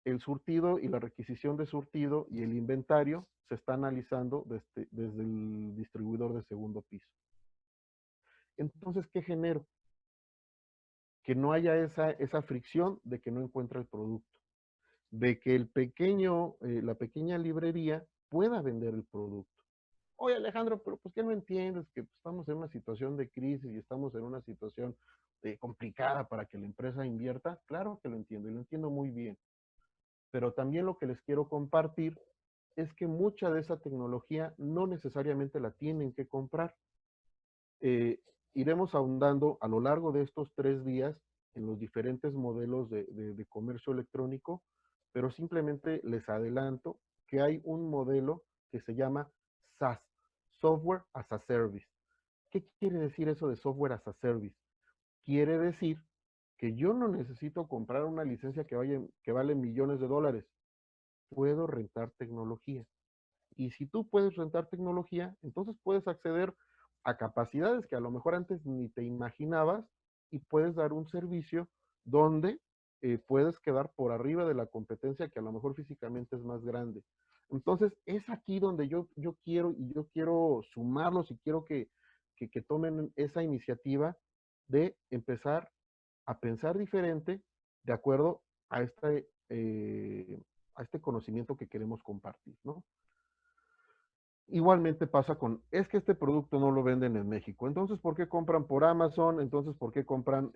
el surtido y la requisición de surtido y el inventario se está analizando desde el distribuidor de segundo piso. Entonces, ¿qué genero? Que no haya esa fricción de que no encuentra el producto, de que la pequeña librería pueda vender el producto. Oye, Alejandro, pero pues ¿qué no entiendes? Que estamos en una situación de crisis y estamos en una situación complicada para que la empresa invierta. Claro que lo entiendo y lo entiendo muy bien. Pero también lo que les quiero compartir es que mucha de esa tecnología no necesariamente la tienen que comprar. Eh, Iremos ahondando a lo largo de estos 3 días en los diferentes modelos de comercio electrónico, pero simplemente les adelanto que hay un modelo que se llama SaaS, Software as a Service. ¿Qué quiere decir eso de Software as a Service? Quiere decir que yo no necesito comprar una licencia que vale millones de dólares. Puedo rentar tecnología. Y si tú puedes rentar tecnología, entonces puedes acceder a capacidades que a lo mejor antes ni te imaginabas y puedes dar un servicio donde puedes quedar por arriba de la competencia que a lo mejor físicamente es más grande. Entonces, es aquí donde yo quiero sumarlos y quiero que tomen esa iniciativa de empezar a pensar diferente de acuerdo a este conocimiento que queremos compartir, ¿no? Igualmente pasa es que este producto no lo venden en México. Entonces, ¿por qué compran por Amazon? Entonces, ¿por qué compran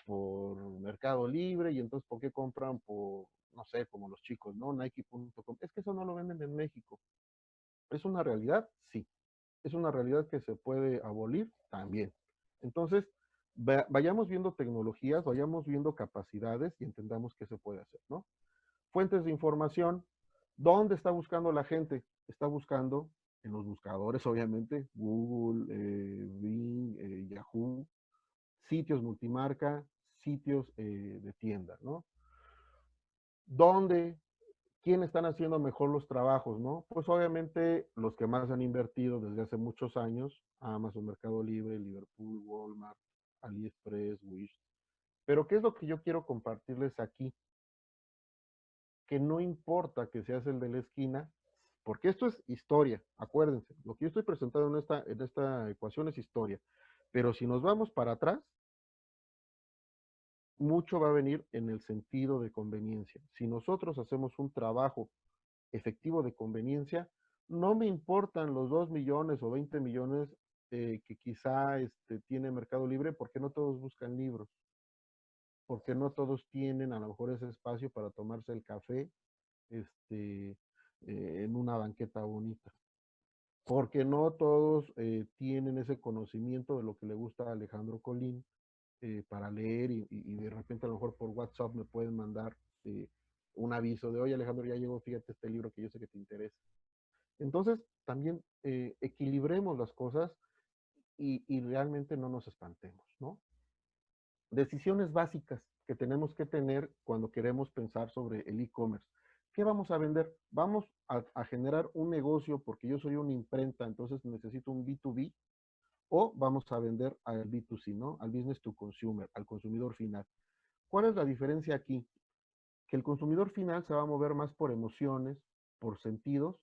por Mercado Libre? Y entonces, ¿por qué compran por, no sé, como los chicos, ¿no? Nike.com. Es que eso no lo venden en México. ¿Es una realidad? Sí. ¿Es una realidad que se puede abolir? También. Entonces, vayamos viendo tecnologías, vayamos viendo capacidades y entendamos qué se puede hacer, ¿no? Fuentes de información. ¿Dónde está buscando la gente? Está buscando en los buscadores, obviamente, Google, Bing, Yahoo, sitios multimarca, sitios de tienda, ¿no? ¿Dónde? ¿Quién están haciendo mejor los trabajos, no? Pues obviamente los que más han invertido desde hace muchos años, Amazon, Mercado Libre, Liverpool, Walmart, AliExpress, Wish. Pero ¿qué es lo que yo quiero compartirles aquí? Que no importa que seas el de la esquina, porque esto es historia, acuérdense, lo que yo estoy presentando en esta ecuación es historia, pero si nos vamos para atrás, mucho va a venir en el sentido de conveniencia. Si nosotros hacemos un trabajo efectivo de conveniencia, no me importan los 2 millones o 20 millones que quizá tiene Mercado Libre, porque no todos buscan libros, porque no todos tienen a lo mejor ese espacio para tomarse el café en una banqueta bonita. Porque no todos tienen ese conocimiento de lo que le gusta a Alejandro Colín para leer y de repente a lo mejor por WhatsApp me pueden mandar un aviso de, oye Alejandro, ya llegó, fíjate este libro que yo sé que te interesa. Entonces, también equilibremos las cosas y realmente no nos espantemos, ¿no? Decisiones básicas que tenemos que tener cuando queremos pensar sobre el e-commerce. ¿Qué vamos a vender? Vamos a generar un negocio porque yo soy una imprenta, entonces necesito un B2B, o vamos a vender al B2C, ¿no? Al business to consumer, al consumidor final. ¿Cuál es la diferencia aquí? Que el consumidor final se va a mover más por emociones, por sentidos,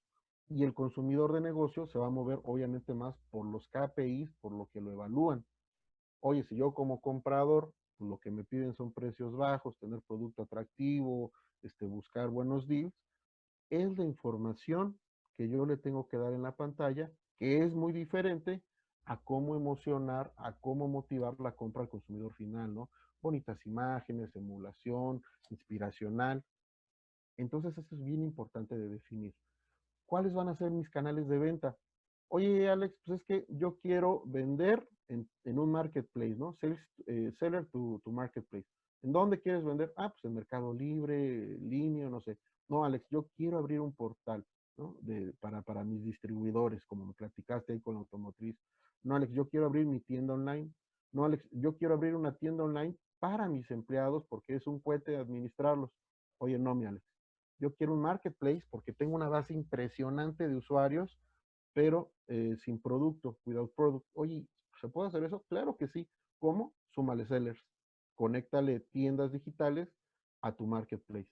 y el consumidor de negocio se va a mover obviamente más por los KPIs, por lo que lo evalúan. Oye, si yo como comprador pues lo que me piden son precios bajos, tener producto atractivo, buscar buenos deals, es la información que yo le tengo que dar en la pantalla, que es muy diferente a cómo emocionar, a cómo motivar la compra al consumidor final, ¿no? Bonitas imágenes, emulación, inspiracional. Entonces, esto es bien importante de definir. ¿Cuáles van a ser mis canales de venta? Oye, Alex, pues es que yo quiero vender en un marketplace, ¿no? Seller to marketplace. ¿En dónde quieres vender? Ah, pues en Mercado Libre, línea, no sé. No, Alex, yo quiero abrir un portal, ¿no? Para mis distribuidores, como me platicaste ahí con la automotriz. No, Alex, yo quiero abrir mi tienda online. No, Alex, yo quiero abrir una tienda online para mis empleados porque es un cohete administrarlos. Oye, no, mi Alex, yo quiero un marketplace porque tengo una base impresionante de usuarios, pero sin producto, without product. Oye, ¿se puede hacer eso? Claro que sí. ¿Cómo? Súmale sellers. Conéctale tiendas digitales a tu marketplace.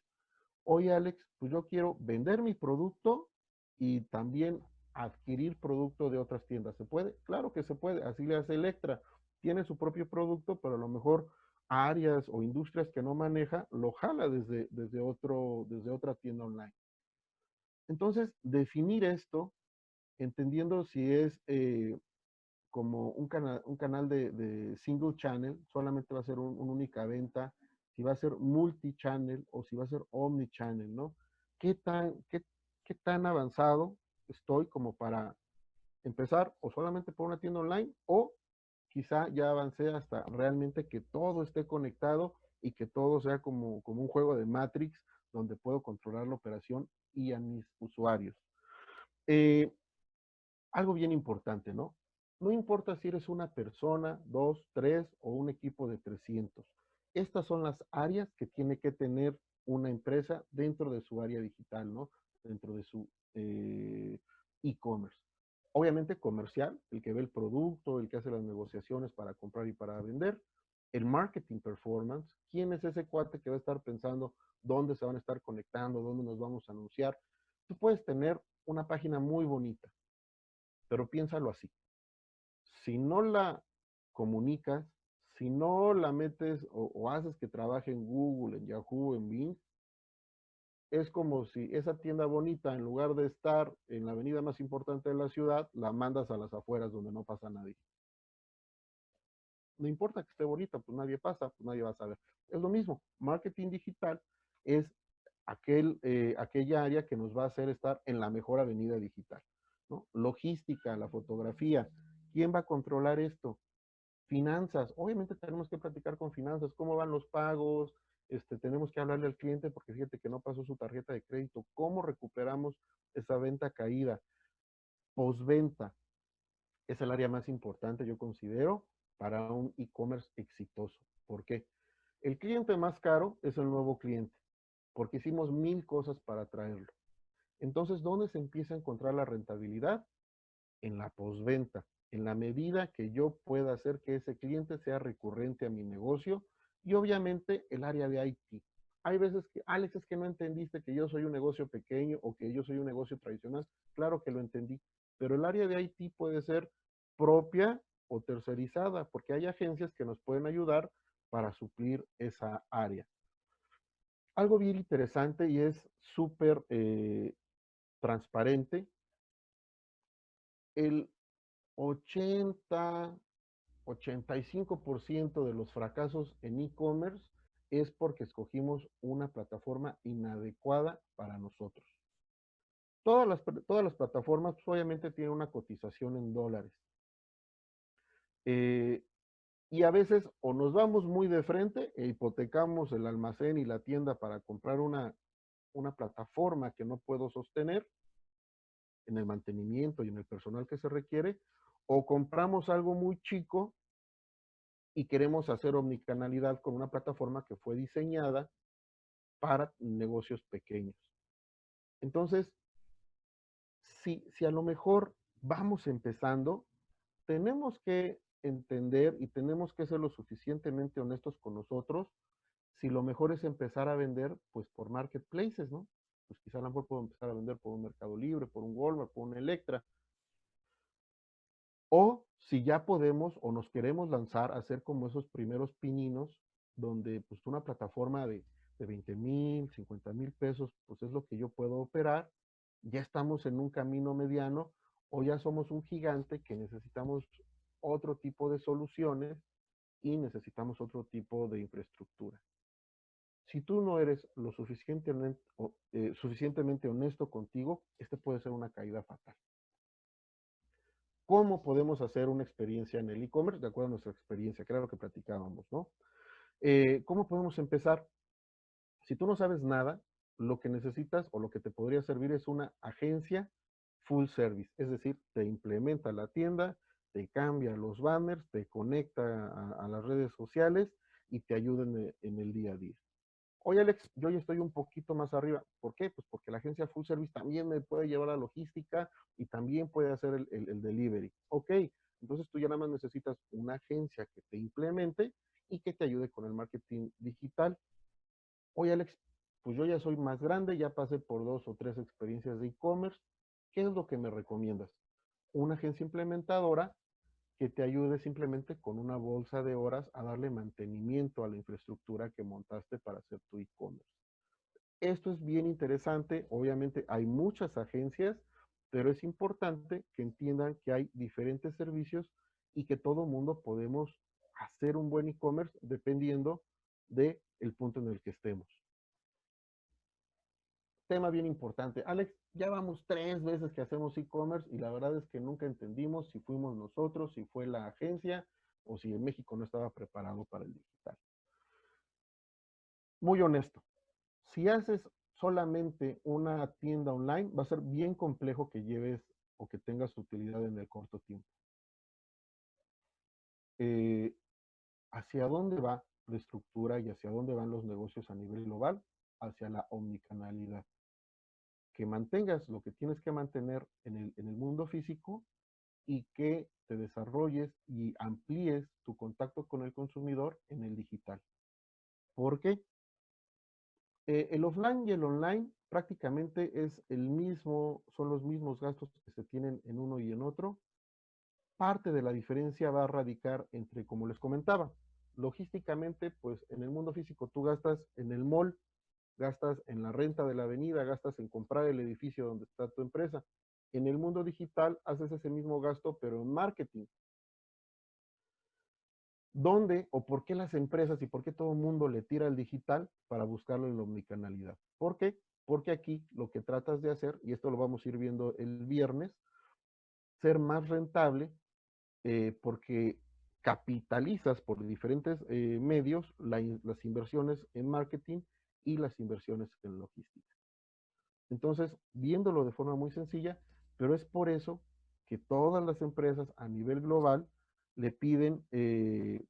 Oye, Alex, pues yo quiero vender mi producto y también adquirir producto de otras tiendas. ¿Se puede? Claro que se puede. Así le hace Electra. Tiene su propio producto, pero a lo mejor áreas o industrias que no maneja, lo jala desde otra tienda online. Entonces, definir esto, entendiendo si es como un canal de single channel, solamente va a ser una única venta, si va a ser multi-channel o si va a ser omni-channel, ¿no? ¿Qué tan avanzado estoy como para empezar o solamente por una tienda online o quizá ya avancé hasta realmente que todo esté conectado y que todo sea como un juego de Matrix donde puedo controlar la operación y a mis usuarios? Eh, Algo bien importante, ¿no? No importa si eres una persona, dos, tres o un equipo de 300. Estas son las áreas que tiene que tener una empresa dentro de su área digital, ¿no? Dentro de su e-commerce. Obviamente comercial, el que ve el producto, el que hace las negociaciones para comprar y para vender. El marketing performance, ¿quién es ese cuate que va a estar pensando dónde se van a estar conectando, dónde nos vamos a anunciar? Tú puedes tener una página muy bonita, pero piénsalo así. Si no la comunicas, si no la metes o haces que trabaje en Google, en Yahoo, en Bing, es como si esa tienda bonita, en lugar de estar en la avenida más importante de la ciudad, la mandas a las afueras donde no pasa nadie. No importa que esté bonita, pues nadie pasa, pues nadie va a saber. Es lo mismo, marketing digital es aquella área que nos va a hacer estar en la mejor avenida digital, ¿no? Logística, la fotografía. ¿Quién va a controlar esto? Finanzas, obviamente tenemos que platicar con finanzas, cómo van los pagos, tenemos que hablarle al cliente porque fíjate que no pasó su tarjeta de crédito, cómo recuperamos esa venta caída. Postventa es el área más importante, yo considero, para un e-commerce exitoso. ¿Por qué? El cliente más caro es el nuevo cliente, porque hicimos 1000 cosas para atraerlo. Entonces, ¿dónde se empieza a encontrar la rentabilidad? En la postventa, en la medida que yo pueda hacer que ese cliente sea recurrente a mi negocio y obviamente el área de IT. Hay veces que, Alex, es que no entendiste que yo soy un negocio pequeño o que yo soy un negocio tradicional. Claro que lo entendí, pero el área de IT puede ser propia o tercerizada, porque hay agencias que nos pueden ayudar para suplir esa área. Algo bien interesante y es súper transparente. El 80, 85% de los fracasos en e-commerce es porque escogimos una plataforma inadecuada para nosotros. Todas las plataformas pues, obviamente tienen una cotización en dólares. Y a veces o nos vamos muy de frente e hipotecamos el almacén y la tienda para comprar una plataforma que no puedo sostener en el mantenimiento y en el personal que se requiere, o compramos algo muy chico y queremos hacer omnicanalidad con una plataforma que fue diseñada para negocios pequeños. Entonces, si a lo mejor vamos empezando, tenemos que entender y tenemos que ser lo suficientemente honestos con nosotros si lo mejor es empezar a vender pues por marketplaces, ¿no? Pues quizá a lo mejor puedo empezar a vender por un Mercado Libre, por un Walmart, por un Electra. O si ya podemos o nos queremos lanzar a hacer como esos primeros pininos, donde pues una plataforma de 20,000, 50,000 pesos, pues es lo que yo puedo operar. Ya estamos en un camino mediano o ya somos un gigante que necesitamos otro tipo de soluciones y necesitamos otro tipo de infraestructura. Si tú no eres lo suficientemente honesto contigo, este puede ser una caída fatal. ¿Cómo podemos hacer una experiencia en el e-commerce? De acuerdo a nuestra experiencia, que era lo que platicábamos, ¿no? ¿Cómo podemos empezar? Si tú no sabes nada, lo que necesitas o lo que te podría servir es una agencia full service, es decir, te implementa la tienda, te cambia los banners, te conecta a las redes sociales y te ayuda en el día a día. Oye, Alex, yo ya estoy un poquito más arriba. ¿Por qué? Pues porque la agencia full service también me puede llevar a logística y también puede hacer el delivery. Ok, entonces tú ya nada más necesitas una agencia que te implemente y que te ayude con el marketing digital. Oye, Alex, pues yo ya soy más grande, ya pasé por 2 o 3 experiencias de e-commerce. ¿Qué es lo que me recomiendas? Una agencia implementadora que te ayude simplemente con una bolsa de horas a darle mantenimiento a la infraestructura que montaste para hacer tu e-commerce. Esto es bien interesante, obviamente hay muchas agencias, pero es importante que entiendan que hay diferentes servicios y que todo mundo podemos hacer un buen e-commerce dependiendo del punto en el que estemos. Tema bien importante. Alex, ya vamos 3 veces que hacemos e-commerce y la verdad es que nunca entendimos si fuimos nosotros, si fue la agencia o si en México no estaba preparado para el digital. Muy honesto, si haces solamente una tienda online, va a ser bien complejo que lleves o que tengas utilidad en el corto tiempo. ¿Hacia dónde va la estructura y hacia dónde van los negocios a nivel global? Hacia la omnicanalidad. Que mantengas lo que tienes que mantener en el mundo físico y que te desarrolles y amplíes tu contacto con el consumidor en el digital. ¿Por qué? El offline y el online prácticamente es el mismo, son los mismos gastos que se tienen en uno y en otro. Parte de la diferencia va a radicar entre, como les comentaba, logísticamente, pues en el mundo físico tú gastas en el mall, gastas en la renta de la avenida, gastas en comprar el edificio donde está tu empresa. En el mundo digital haces ese mismo gasto, pero en marketing. ¿Dónde o por qué las empresas y por qué todo el mundo le tira al digital para buscarlo en la omnicanalidad? ¿Por qué? Porque aquí lo que tratas de hacer, y esto lo vamos a ir viendo el viernes, ser más rentable porque capitalizas por diferentes medios las inversiones en marketing y las inversiones en logística. Entonces, viéndolo de forma muy sencilla, pero es por eso que todas las empresas a nivel global le piden le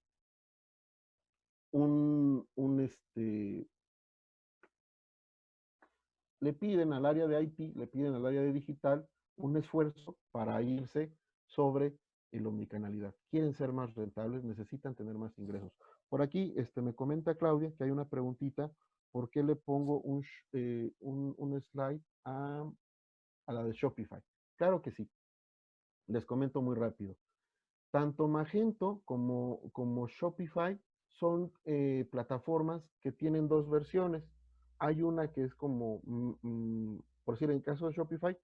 piden al área de IT, le piden al área de digital un esfuerzo para irse sobre el omnicanalidad. Quieren ser más rentables, necesitan tener más ingresos. Por aquí me comenta Claudia que hay una preguntita, ¿por qué le pongo un slide a la de Shopify? Claro que sí, les comento muy rápido. Tanto Magento como Shopify son plataformas que tienen 2 versiones. Hay una que es como, por decir, en el caso de Shopify,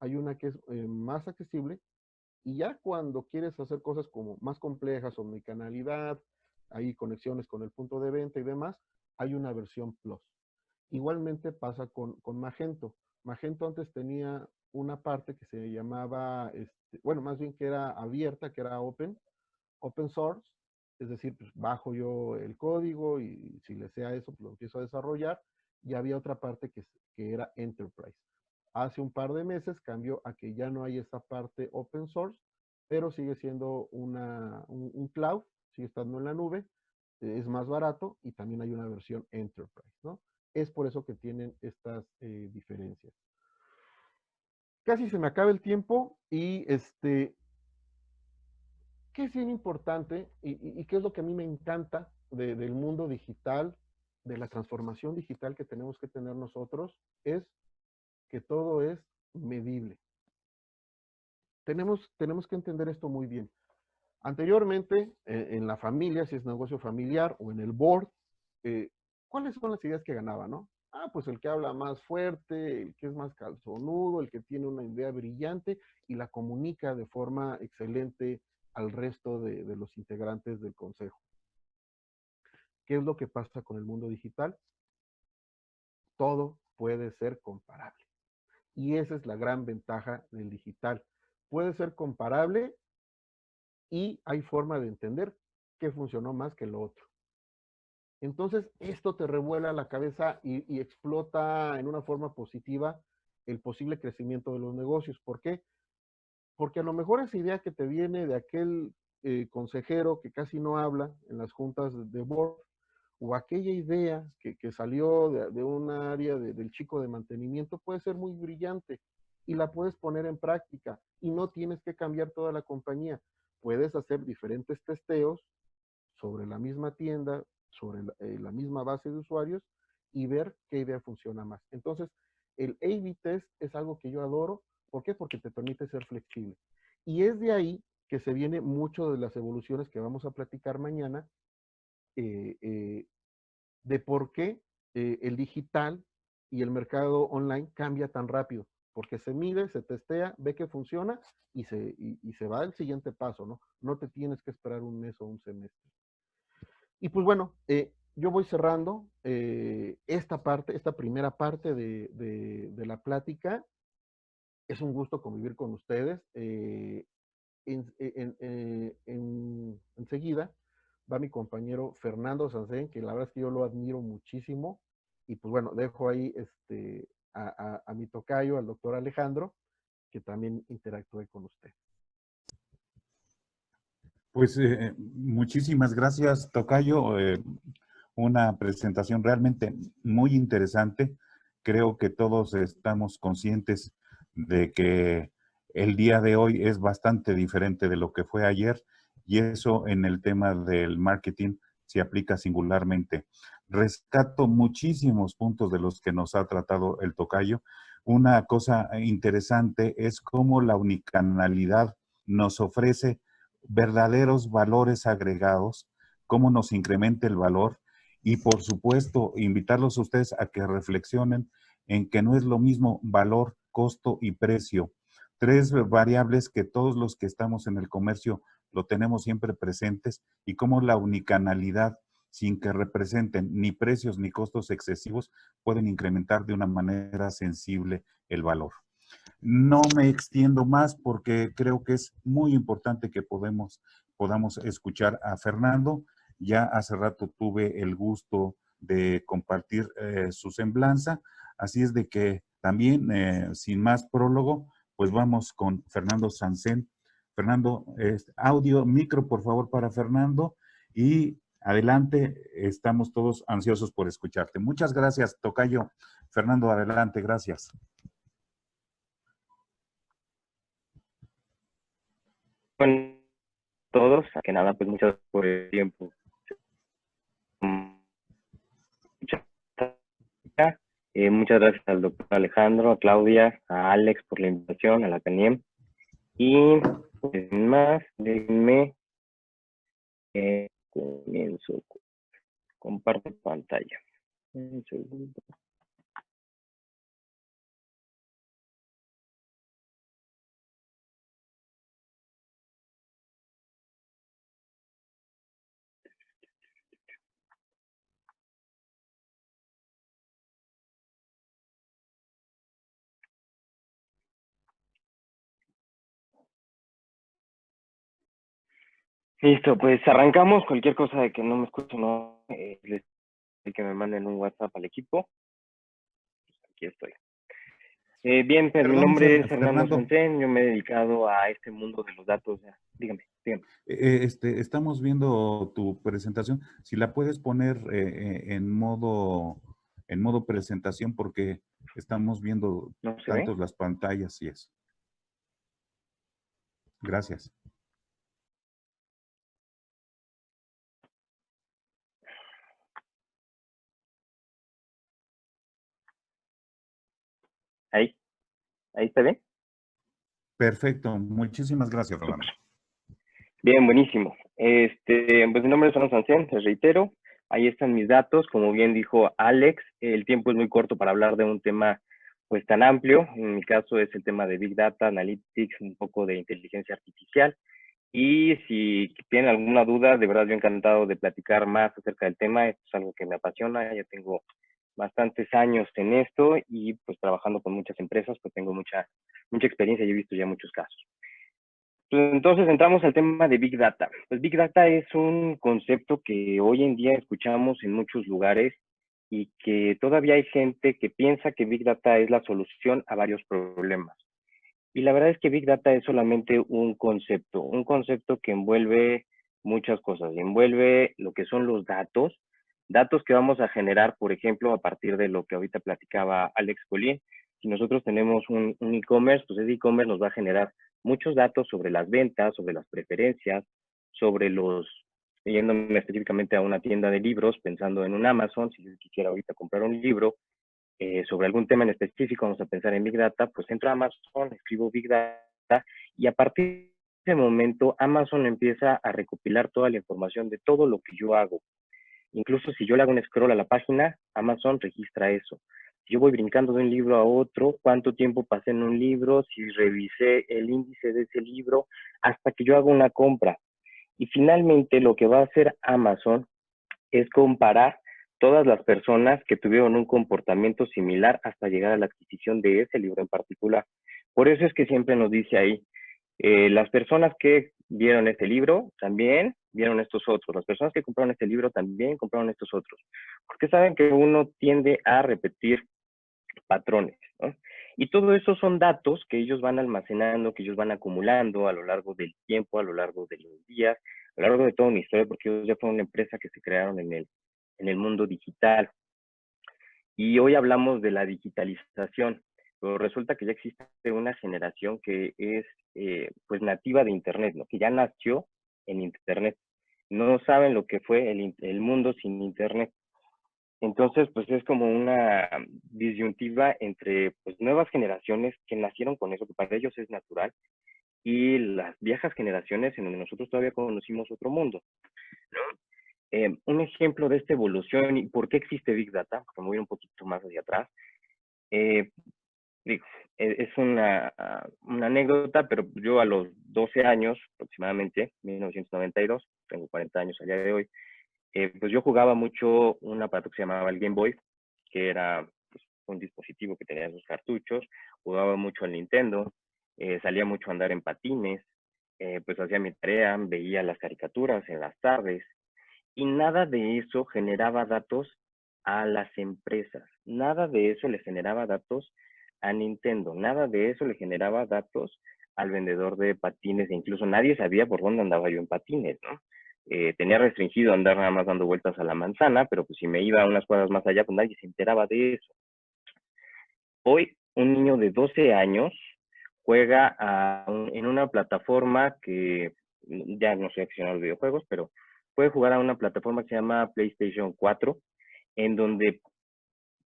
hay una que es más accesible y ya cuando quieres hacer cosas como más complejas, omnicanalidad, hay conexiones con el punto de venta y demás, hay una versión Plus. Igualmente pasa con Magento. Magento antes tenía una parte que se llamaba, bueno, más bien que era abierta, que era open source, es decir, pues bajo yo el código y si le sea eso, pues lo empiezo a desarrollar, y había otra parte que era enterprise. Hace un par de meses cambió a que ya no hay esa parte open source, pero sigue siendo un cloud, sigue estando en la nube, es más barato y también hay una versión enterprise, ¿no? Es por eso que tienen estas diferencias. Casi se me acaba el tiempo y ¿qué es bien importante y qué es lo que a mí me encanta del mundo digital, de la transformación digital que tenemos que tener nosotros? Es que todo es medible. Tenemos que entender esto muy bien. Anteriormente, en la familia, si es negocio familiar, o en el board, ¿cuáles son las ideas que ganaba, no? Ah, pues el que habla más fuerte, el que es más calzonudo, el que tiene una idea brillante y la comunica de forma excelente al resto de los integrantes del consejo. ¿Qué es lo que pasa con el mundo digital? Todo puede ser comparable. Y esa es la gran ventaja del digital. Puede ser comparable y hay forma de entender qué funcionó más que lo otro. Entonces, esto te revuela la cabeza y explota en una forma positiva el posible crecimiento de los negocios. ¿Por qué? Porque a lo mejor esa idea que te viene de aquel consejero que casi no habla en las juntas de board, o aquella idea que salió de un área del chico de mantenimiento puede ser muy brillante y la puedes poner en práctica y no tienes que cambiar toda la compañía. Puedes hacer diferentes testeos sobre la misma tienda, sobre la misma base de usuarios y ver qué idea funciona más. Entonces, el A/B test es algo que yo adoro. ¿Por qué? Porque te permite ser flexible. Y es de ahí que se viene mucho de las evoluciones que vamos a platicar mañana, eh, eh, de por qué el digital y el mercado online cambia tan rápido. Porque se mide, se testea, ve que funciona y se va al siguiente paso, ¿no? No te tienes que esperar un mes o un semestre. Y pues bueno, yo voy cerrando esta parte, esta primera parte de la plática. Es un gusto convivir con ustedes. Enseguida va mi compañero Fernando Sansén, que la verdad es que yo lo admiro muchísimo. Y pues bueno, dejo ahí a mi tocayo, al doctor Alejandro, que también interactúe con usted. Pues muchísimas gracias, Tocayo. Una presentación realmente muy interesante. Creo que todos estamos conscientes de que el día de hoy es bastante diferente de lo que fue ayer y eso en el tema del marketing se aplica singularmente. Rescato muchísimos puntos de los que nos ha tratado el Tocayo. Una cosa interesante es cómo la unicanalidad nos ofrece verdaderos valores agregados, cómo nos incrementa el valor y por supuesto invitarlos a ustedes a que reflexionen en que no es lo mismo valor, costo y precio. Tres variables que todos los que estamos en el comercio lo tenemos siempre presentes y cómo la unicanalidad sin que representen ni precios ni costos excesivos pueden incrementar de una manera sensible el valor. No me extiendo más porque creo que es muy importante que podamos escuchar a Fernando. Ya hace rato tuve el gusto de compartir su semblanza, así es de que también, sin más prólogo, pues vamos con Fernando Sansén. Fernando, audio, micro, por favor, para Fernando, y adelante, estamos todos ansiosos por escucharte. Muchas gracias, Tocayo. Fernando, adelante, gracias. Bueno, todos, que nada, pues muchas gracias por el tiempo. Muchas gracias al doctor Alejandro, a Claudia, a Alex por la invitación, a la CANIEM. Y pues, sin más, déjenme comienzo. Comparto pantalla. Un segundo. Listo, pues arrancamos. Cualquier cosa de que no me escuchen, no, les pido que me manden un WhatsApp al equipo. Aquí estoy. Bien, pues mi nombre es Fernando Sansén. Yo me he dedicado a este mundo de los datos. Dígame. Estamos viendo tu presentación. Si la puedes poner en modo presentación, porque estamos viendo ¿No se tantos ve? las pantallas y eso. Gracias. Ahí está bien. Perfecto. Muchísimas gracias, Rolando. Bien, buenísimo. Pues mi nombre es Fernando Sansén, les reitero. Ahí están mis datos. Como bien dijo Alex, el tiempo es muy corto para hablar de un tema pues tan amplio. En mi caso es el tema de Big Data, Analytics, un poco de inteligencia artificial. Y si tienen alguna duda, de verdad yo encantado de platicar más acerca del tema. Esto es algo que me apasiona. Ya tengo bastantes años en esto y pues trabajando con muchas empresas, pues tengo mucha experiencia y he visto ya muchos casos. Entonces entramos al tema de Big Data. Pues Big Data es un concepto que hoy en día escuchamos en muchos lugares y que todavía hay gente que piensa que Big Data es la solución a varios problemas. Y la verdad es que Big Data es solamente un concepto que envuelve muchas cosas. Envuelve lo que son los datos que vamos a generar, por ejemplo, a partir de lo que ahorita platicaba Alex Colín. Si nosotros tenemos un e-commerce, pues ese e-commerce nos va a generar muchos datos sobre las ventas, sobre las preferencias, sobre yéndome específicamente a una tienda de libros, pensando en un Amazon, si yo quisiera ahorita comprar un libro, sobre algún tema en específico, vamos a pensar en Big Data, pues entro a Amazon, escribo Big Data y a partir de ese momento Amazon empieza a recopilar toda la información de todo lo que yo hago. Incluso si yo le hago un scroll a la página, Amazon registra eso. Si yo voy brincando de un libro a otro, cuánto tiempo pasé en un libro, si revisé el índice de ese libro, hasta que yo hago una compra. Y finalmente lo que va a hacer Amazon es comparar todas las personas que tuvieron un comportamiento similar hasta llegar a la adquisición de ese libro en particular. Por eso es que siempre nos dice ahí, las personas que vieron este libro también vieron estos otros. Las personas que compraron este libro también compraron estos otros. Porque saben que uno tiende a repetir patrones, ¿no? Y todo eso son datos que ellos van almacenando, que ellos van acumulando a lo largo del tiempo, a lo largo de los días, a lo largo de toda mi historia, porque ellos ya fueron una empresa que se crearon en el mundo digital. Y hoy hablamos de la digitalización, pero resulta que ya existe una generación que es pues nativa de Internet, ¿no? Que ya nació en Internet. No saben lo que fue el mundo sin Internet. Entonces, pues es como una disyuntiva entre pues nuevas generaciones que nacieron con eso, que para ellos es natural, y las viejas generaciones en donde nosotros todavía conocimos otro mundo, ¿no? Un ejemplo de esta evolución y por qué existe Big Data, porque me voy un poquito más hacia atrás, digo, es una anécdota, pero yo a los 12 años aproximadamente, 1992, tengo 40 años al día de hoy, pues yo jugaba mucho un aparato que se llamaba el Game Boy, que era pues, un dispositivo que tenía sus cartuchos, jugaba mucho al Nintendo, salía mucho a andar en patines, pues hacía mi tarea, veía las caricaturas en las tardes, y nada de eso generaba datos a las empresas, nada de eso le generaba datos a Nintendo, nada de eso le generaba datos al vendedor de patines, e incluso nadie sabía por dónde andaba yo en patines, ¿no? Tenía restringido andar nada más dando vueltas a la manzana, pero pues si me iba a unas cuadras más allá, pues nadie se enteraba de eso. Hoy, un niño de 12 años juega en una plataforma que ya no sé accionar los videojuegos, pero puede jugar a una plataforma que se llama PlayStation 4, en donde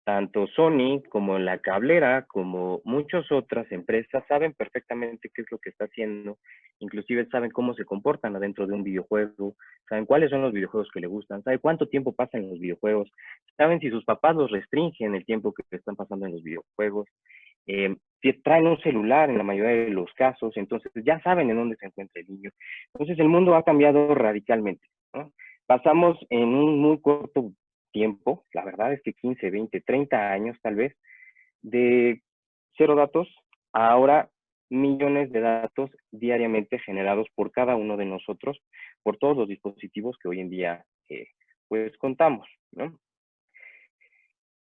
tanto Sony como la cablera, como muchas otras empresas, saben perfectamente qué es lo que está haciendo, inclusive saben cómo se comportan adentro de un videojuego, saben cuáles son los videojuegos que le gustan, saben cuánto tiempo pasan en los videojuegos, saben si sus papás los restringen el tiempo que están pasando en los videojuegos, si traen un celular en la mayoría de los casos, entonces ya saben en dónde se encuentra el niño. Entonces el mundo ha cambiado radicalmente, ¿no? Pasamos en un muy corto tiempo, la verdad es que 15, 20, 30 años tal vez, de cero datos a ahora millones de datos diariamente generados por cada uno de nosotros, por todos los dispositivos que hoy en día pues contamos, ¿no?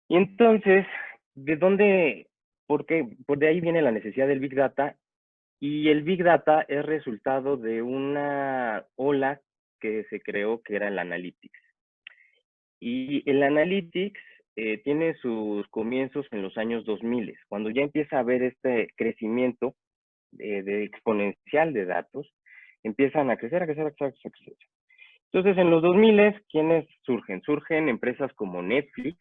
Y entonces, ¿de dónde? Porque por de ahí viene la necesidad del Big Data, y el Big Data es resultado de una ola que se creó que era el Analytics. Y el Analytics tiene sus comienzos en los años 2000, cuando ya empieza a haber este crecimiento de exponencial de datos, empiezan a crecer, a crecer, a crecer, a crecer. Entonces, en los 2000, ¿quiénes surgen? Surgen empresas como Netflix,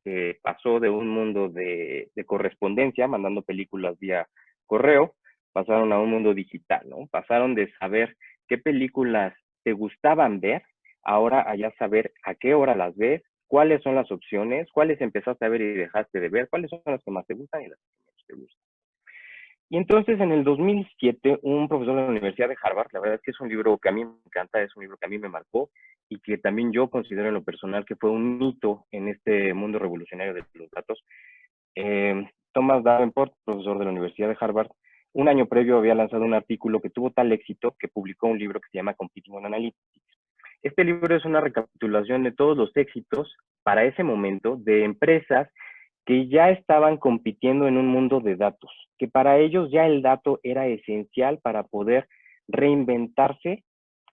que pasó de un mundo de correspondencia, mandando películas vía correo, pasaron a un mundo digital, ¿no? Pasaron de saber qué películas te gustaban ver ahora a ya saber a qué hora las ves, cuáles son las opciones, cuáles empezaste a ver y dejaste de ver, cuáles son las que más te gustan y las que menos te gustan. Y entonces en el 2007, un profesor de la Universidad de Harvard, la verdad es que es un libro que a mí me encanta, es un libro que a mí me marcó y que también yo considero en lo personal que fue un hito en este mundo revolucionario de los datos. Thomas Davenport, profesor de la Universidad de Harvard, un año previo había lanzado un artículo que tuvo tal éxito que publicó un libro que se llama Competing on Analytics. Este libro es una recapitulación de todos los éxitos para ese momento de empresas que ya estaban compitiendo en un mundo de datos, que para ellos ya el dato era esencial para poder reinventarse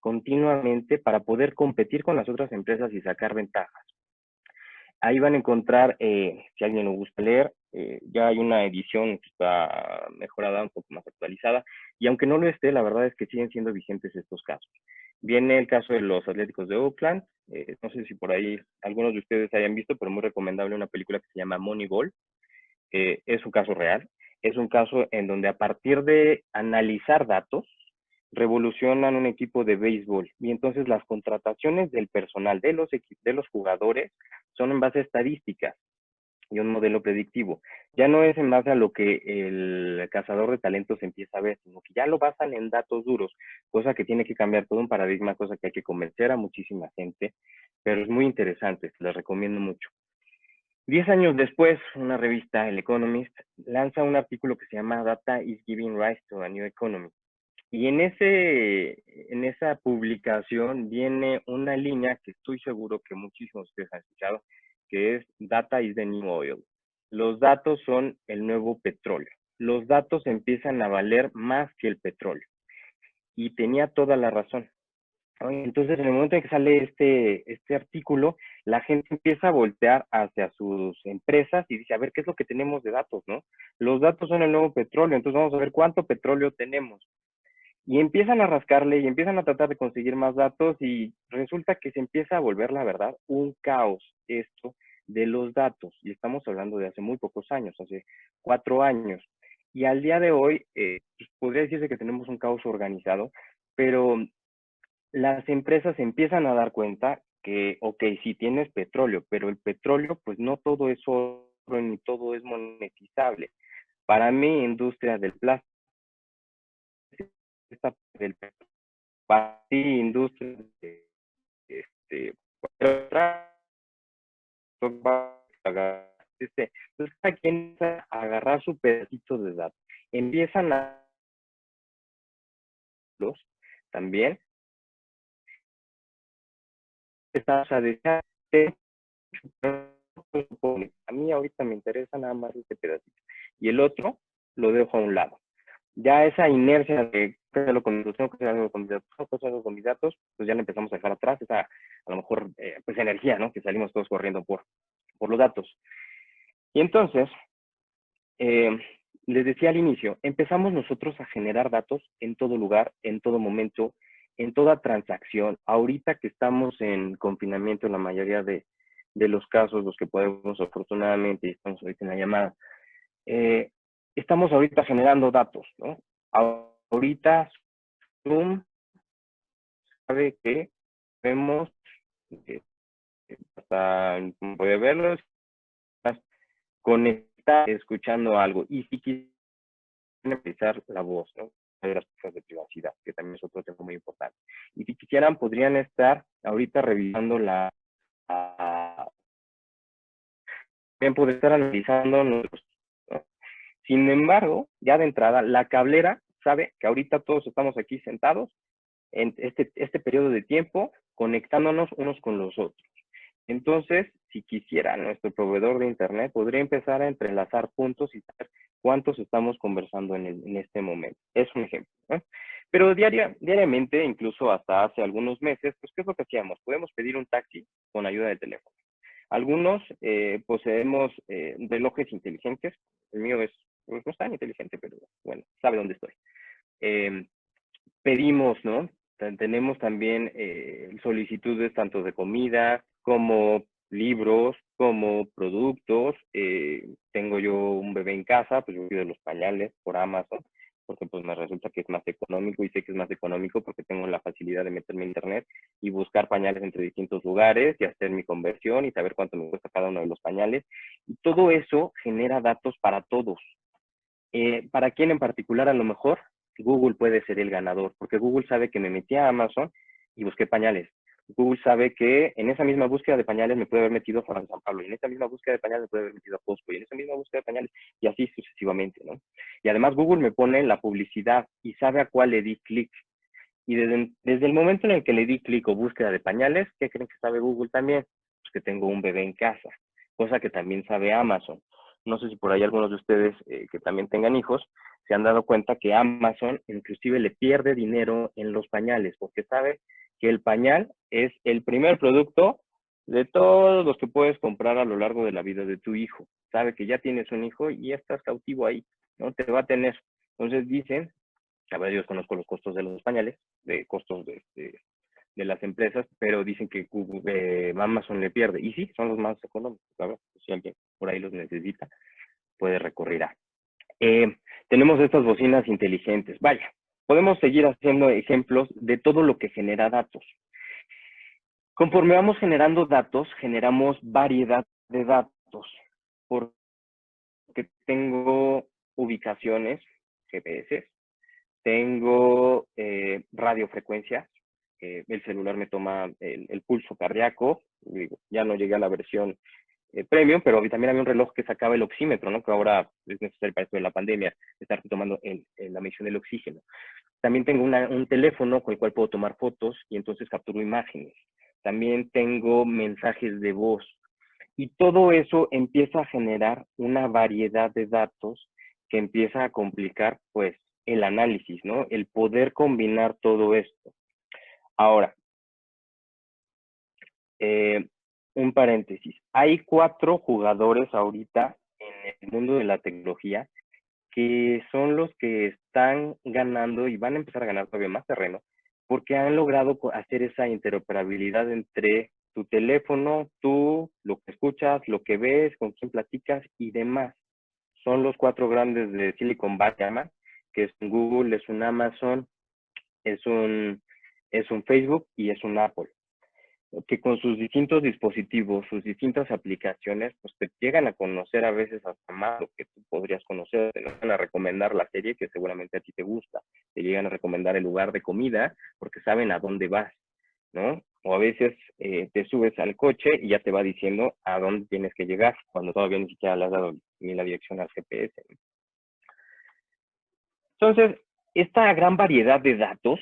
continuamente, para poder competir con las otras empresas y sacar ventajas. Ahí van a encontrar, si a alguien le gusta leer, ya hay una edición que está mejorada, un poco más actualizada, y aunque no lo esté, la verdad es que siguen siendo vigentes estos casos. Viene el caso de los Atléticos de Oakland, no sé si por ahí algunos de ustedes hayan visto, pero muy recomendable una película que se llama Moneyball. Es un caso real, es un caso en donde a partir de analizar datos, revolucionan un equipo de béisbol y entonces las contrataciones del personal de los jugadores son en base a estadísticas y un modelo predictivo. Ya no es en base a lo que el cazador de talentos empieza a ver, sino que ya lo basan en datos duros, cosa que tiene que cambiar todo un paradigma, cosa que hay que convencer a muchísima gente, pero es muy interesante, les recomiendo mucho. 10 años después, una revista, El Economist, lanza un artículo que se llama Data is Giving Rise to a New Economy. Y en esa publicación viene una línea que estoy seguro que muchísimos de ustedes han escuchado, que es Data is the New Oil. Los datos son el nuevo petróleo. Los datos empiezan a valer más que el petróleo. Y tenía toda la razón. Entonces, en el momento en que sale este artículo, la gente empieza a voltear hacia sus empresas y dice, a ver, ¿qué es lo que tenemos de datos, no? Los datos son el nuevo petróleo, entonces vamos a ver cuánto petróleo tenemos. Y empiezan a rascarle y empiezan a tratar de conseguir más datos y resulta que se empieza a volver, la verdad, un caos esto de los datos. Y estamos hablando de hace muy pocos años, hace 4 años. Y al día de hoy, pues podría decirse que tenemos un caos organizado, pero las empresas empiezan a dar cuenta que, ok, sí tienes petróleo, pero el petróleo, pues no todo es oro ni todo es monetizable. Para mí, industria del plástico, del para ti, industria de otra, entonces cada quien empieza a agarrar su pedacito de datos. Empiezan a los también, estás a dejar a mí ahorita me interesa nada más este pedacito. Y el otro lo dejo a un lado. Ya esa inercia de que hacerlo con mis datos, que hacerlo con mis datos, que hacerlo con mis datos, pues ya la empezamos a dejar atrás, esa a lo mejor pues energía, ¿no? Que salimos todos corriendo por los datos. Y entonces, les decía al inicio, empezamos nosotros a generar datos en todo lugar, en todo momento, en toda transacción. Ahorita que estamos en confinamiento, en la mayoría de los casos, los que podemos afortunadamente, y estamos ahorita en la llamada, estamos ahorita generando datos, ¿no? Ahorita Zoom sabe que vemos, hasta puede verlos, conectar, escuchando algo. Y si quieren empezar la voz, ¿no? De las cosas de privacidad, que también es otro tema muy importante. Y si quisieran, podrían estar ahorita revisando bien poder estar analizando nuestros, ¿no? Sin embargo, ya de entrada, la cablera sabe que ahorita todos estamos aquí sentados en este periodo de tiempo, conectándonos unos con los otros. Entonces, si quisiera, nuestro proveedor de Internet podría empezar a entrelazar puntos y saber cuántos estamos conversando en este momento. Es un ejemplo, ¿no? Pero diariamente, incluso hasta hace algunos meses, pues, ¿qué es lo que hacíamos? Podemos pedir un taxi con ayuda de teléfono. Algunos poseemos relojes inteligentes. El mío pues, no es tan inteligente, pero bueno, sabe dónde estoy. Pedimos, ¿no? Tenemos también solicitudes tanto de comida como libros, como productos. Tengo yo un bebé en casa, pues yo pido los pañales por Amazon, porque pues me resulta que es más económico y sé que es más económico porque tengo la facilidad de meterme a internet y buscar pañales entre distintos lugares y hacer mi conversión y saber cuánto me cuesta cada uno de los pañales. Y todo eso genera datos para todos. ¿Para quién en particular? A lo mejor Google puede ser el ganador, porque Google sabe que me metí a Amazon y busqué pañales. Google sabe que en esa misma búsqueda de pañales me puede haber metido a San Pablo, y en esa misma búsqueda de pañales me puede haber metido a Costco, y en esa misma búsqueda de pañales, y así sucesivamente, ¿no? Y además Google me pone la publicidad y sabe a cuál le di clic. Y desde el momento en el que le di clic o búsqueda de pañales, ¿qué creen que sabe Google también? Pues que tengo un bebé en casa, cosa que también sabe Amazon. No sé si por ahí algunos de ustedes que también tengan hijos se han dado cuenta que Amazon inclusive le pierde dinero en los pañales, porque sabe que el pañal es el primer producto de todos los que puedes comprar a lo largo de la vida de tu hijo. Sabe que ya tienes un hijo y ya estás cautivo ahí, ¿no? Te va a tener. Entonces dicen, a ver, yo conozco los costos de los pañales, de costos de las empresas, pero dicen que Amazon le pierde. Y sí, son los más económicos, ¿sabes? Si alguien por ahí los necesita, puede recurrir a. Tenemos estas bocinas inteligentes. Vaya, podemos seguir haciendo ejemplos de todo lo que genera datos. Conforme vamos generando datos, generamos variedad de datos, porque tengo ubicaciones, GPS, tengo radiofrecuencias, el celular me toma el pulso cardíaco, digo, ya no llegué a la versión premium, pero también había un reloj que sacaba el oxímetro, ¿no? Que ahora es necesario para esto de la pandemia, estar tomando la medición del oxígeno. También tengo un teléfono con el cual puedo tomar fotos y entonces capturo imágenes. También tengo mensajes de voz. Y todo eso empieza a generar una variedad de datos que empieza a complicar, pues, el análisis, ¿no? El poder combinar todo esto. Ahora, un paréntesis. Hay 4 jugadores ahorita en el mundo de la tecnología que son los que están ganando y van a empezar a ganar todavía más terreno porque han logrado hacer esa interoperabilidad entre tu teléfono, tú, lo que escuchas, lo que ves, con quién platicas y demás. Son los 4 grandes de Silicon Valley, que es un Google, es un Amazon, es un Facebook y es un Apple, que con sus distintos dispositivos, sus distintas aplicaciones, pues te llegan a conocer a veces hasta más lo que tú podrías conocer. Te llegan a recomendar la serie que seguramente a ti te gusta, te llegan a recomendar el lugar de comida porque saben a dónde vas, ¿no? O a veces te subes al coche y ya te va diciendo a dónde tienes que llegar cuando todavía ni siquiera le has dado ni la dirección al GPS, ¿no? Entonces, esta gran variedad de datos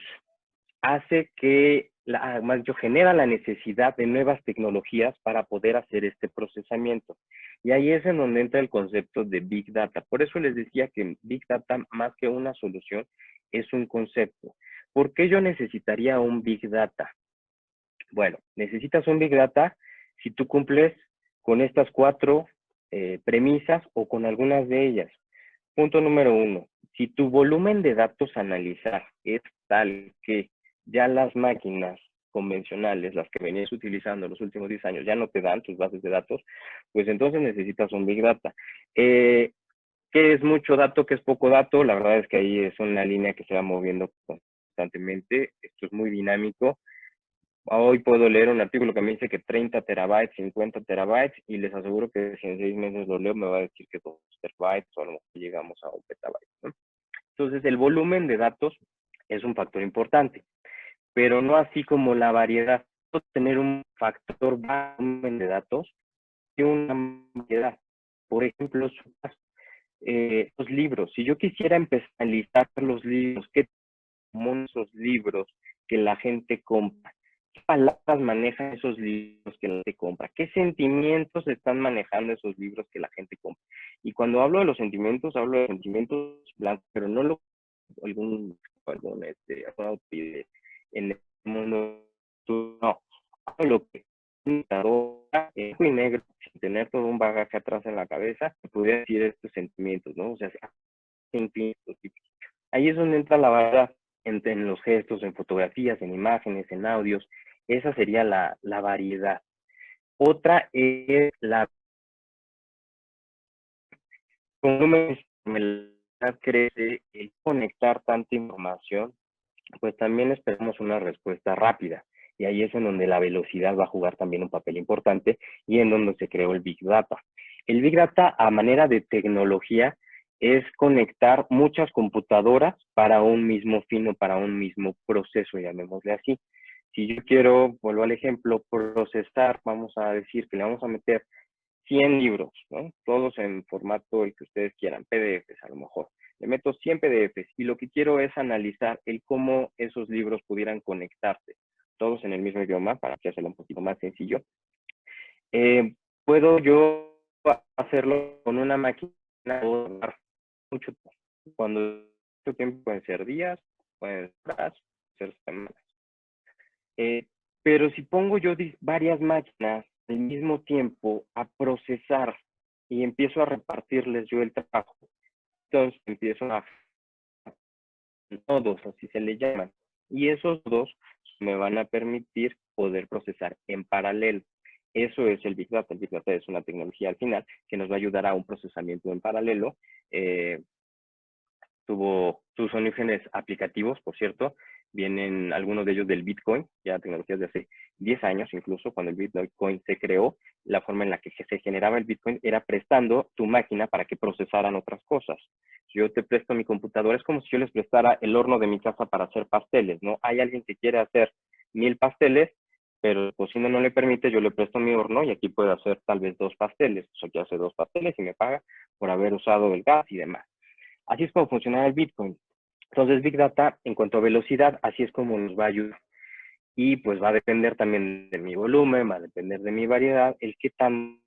hace que además genera la necesidad de nuevas tecnologías para poder hacer este procesamiento. Y ahí es en donde entra el concepto de Big Data. Por eso les decía que Big Data, más que una solución, es un concepto. ¿Por qué yo necesitaría un Big Data? Bueno, necesitas un Big Data si tú cumples con estas 4 premisas o con algunas de ellas. Punto número 1. Si tu volumen de datos a analizar es tal que ya las máquinas convencionales, las que venías utilizando los últimos 10 años, ya no te dan tus bases de datos, pues entonces necesitas un Big Data. ¿Qué es mucho dato, qué es poco dato? La verdad es que ahí es una línea que se va moviendo constantemente. Esto es muy dinámico. Hoy puedo leer un artículo que me dice que 30 terabytes, 50 terabytes, y les aseguro que si en 6 meses lo leo me va a decir que 2 terabytes o a lo mejor llegamos a 1 petabyte, ¿no? Entonces el volumen de datos es un factor importante, pero no así como la variedad. Tener un factor volumen de datos y una variedad. Por ejemplo, los libros. Si yo quisiera empezar a listar los libros, ¿qué son esos libros que la gente compra? ¿Qué palabras manejan esos libros que la gente compra? ¿Qué sentimientos están manejando esos libros que la gente compra? Y cuando hablo de los sentimientos, hablo de sentimientos blancos, pero no lo algún en el mundo, no, lo que en blanco y negro, sin tener todo un bagaje atrás en la cabeza, pudiera decir estos sentimientos, ¿no? O sea, ahí es donde entra la variedad en los gestos, en fotografías, en imágenes, en audios. Esa sería la variedad. Otra es la crece el conectar tanta información, pues también esperamos una respuesta rápida. Y ahí es en donde la velocidad va a jugar también un papel importante y en donde se creó el Big Data. El Big Data, a manera de tecnología, es conectar muchas computadoras para un mismo fin o para un mismo proceso, llamémosle así. Si yo quiero, vuelvo al ejemplo, procesar, vamos a decir que le vamos a meter 100 libros, ¿no? Todos en formato el que ustedes quieran, PDFs a lo mejor. Le meto 100 PDFs y lo que quiero es analizar el cómo esos libros pudieran conectarse, todos en el mismo idioma, para que hacerlo un poquito más sencillo. Puedo yo hacerlo con una máquina mucho tiempo. Cuando mucho tiempo pueden ser días, pueden ser semanas. Pero si pongo yo varias máquinas al mismo tiempo a procesar y empiezo a repartirles yo el trabajo, entonces empiezo a nodos, así se le llaman, y esos nodos me van a permitir poder procesar en paralelo. Eso es el Big Data. El Big Data es una tecnología al final que nos va a ayudar a un procesamiento en paralelo. Tuvo sus orígenes aplicativos, por cierto, vienen algunos de ellos del Bitcoin, ya tecnologías de hace 10 años incluso, cuando el Bitcoin se creó, la forma en la que se generaba el Bitcoin era prestando tu máquina para que procesaran otras cosas. Si yo te presto mi computadora, es como si yo les prestara el horno de mi casa para hacer pasteles, ¿no? Hay alguien que quiere hacer 1000 pasteles, pero el cocina no le permite, yo le presto mi horno y aquí puedo hacer tal vez 2 pasteles. O sea, que hace 2 pasteles y me paga por haber usado el gas y demás. Así es como funciona el Bitcoin. Entonces, Big Data, en cuanto a velocidad, así es como nos va a ayudar. Y pues va a depender también de mi volumen, va a depender de mi variedad, el qué tan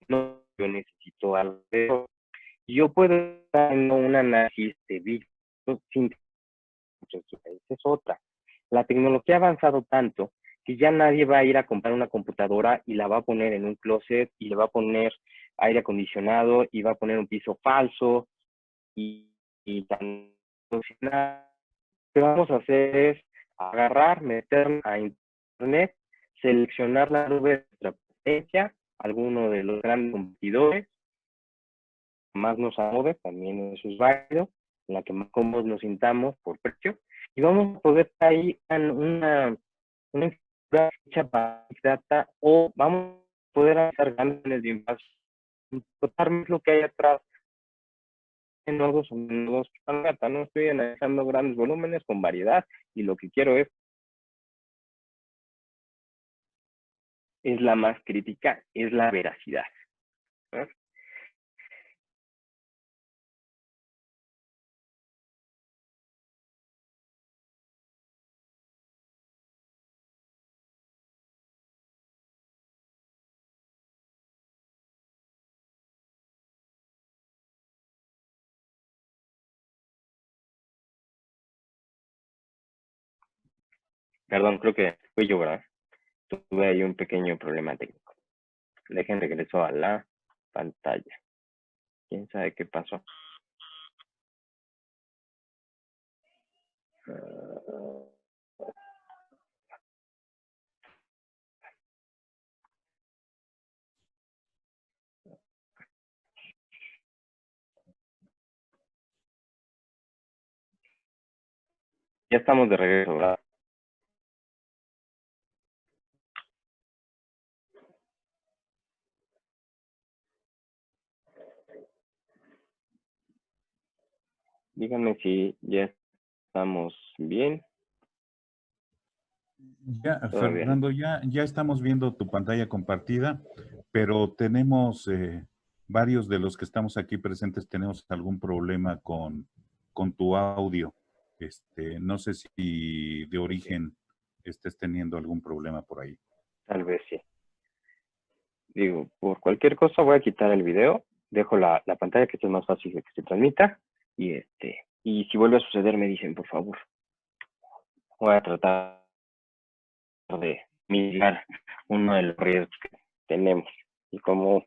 no yo necesito algo. Yo puedo estar en un análisis de Big Data sin esa es otra. La tecnología ha avanzado tanto que ya nadie va a ir a comprar una computadora y la va a poner en un closet y le va a poner aire acondicionado y va a poner un piso falso y tan lo que vamos a hacer es agarrar, meter a internet, seleccionar la nube de nuestra preferencia, alguno de los grandes competidores, más nos acomode, también eso es válido, en la que más cómodos nos sintamos por precio, y vamos a poder ahí en una fecha para Big Data, o vamos a poder hacer grandes de inversión, totalmente lo que hay atrás en nodos, no estoy analizando grandes volúmenes con variedad, y lo que quiero es la más crítica, es la veracidad, ¿no? Perdón, creo que fui yo, ¿verdad? Tuve ahí un pequeño problema técnico. Dejen regreso a la pantalla. ¿Quién sabe qué pasó? Ya estamos de regreso, ¿verdad? Díganme si ya estamos bien. Ya, Todavía no. Fernando, ya estamos viendo tu pantalla compartida, pero tenemos varios de los que estamos aquí presentes, tenemos algún problema con tu audio. No sé si de origen estés teniendo algún problema por ahí. Tal vez sí. Digo, por cualquier cosa voy a quitar el video, dejo la pantalla que esto es más fácil de que se transmita, y si vuelve a suceder me dicen, por favor. Voy a tratar de mitigar uno de los riesgos que tenemos. Y como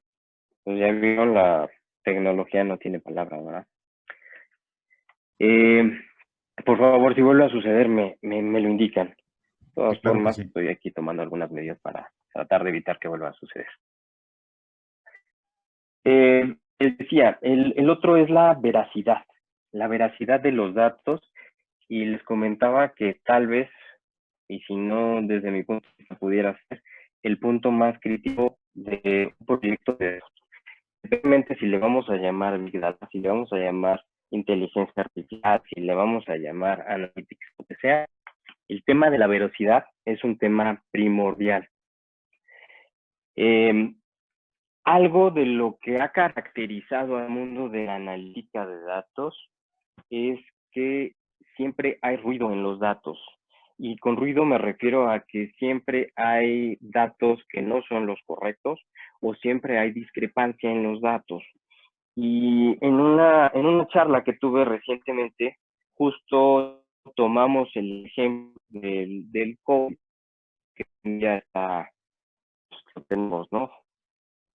pues ya vieron, la tecnología no tiene palabra, ¿verdad? Por favor, si vuelve a suceder, me lo indican. De todas Claro que formas, sí. estoy aquí tomando algunas medidas para tratar de evitar que vuelva a suceder. Les decía, el otro es la veracidad de los datos, y les comentaba que tal vez y si no, desde mi punto de vista, pudiera ser el punto más crítico de un proyecto de datos. Simplemente si le vamos a llamar Big Data, si le vamos a llamar inteligencia artificial, si le vamos a llamar analytics, lo que sea, el tema de la velocidad es un tema primordial. Algo de lo que ha caracterizado al mundo de la analítica de datos es que siempre hay ruido en los datos. Y con ruido me refiero a que siempre hay datos que no son los correctos o siempre hay discrepancia en los datos. Y en una charla que tuve recientemente, justo tomamos el ejemplo del COVID, que ya está, pues, lo tenemos, ¿no?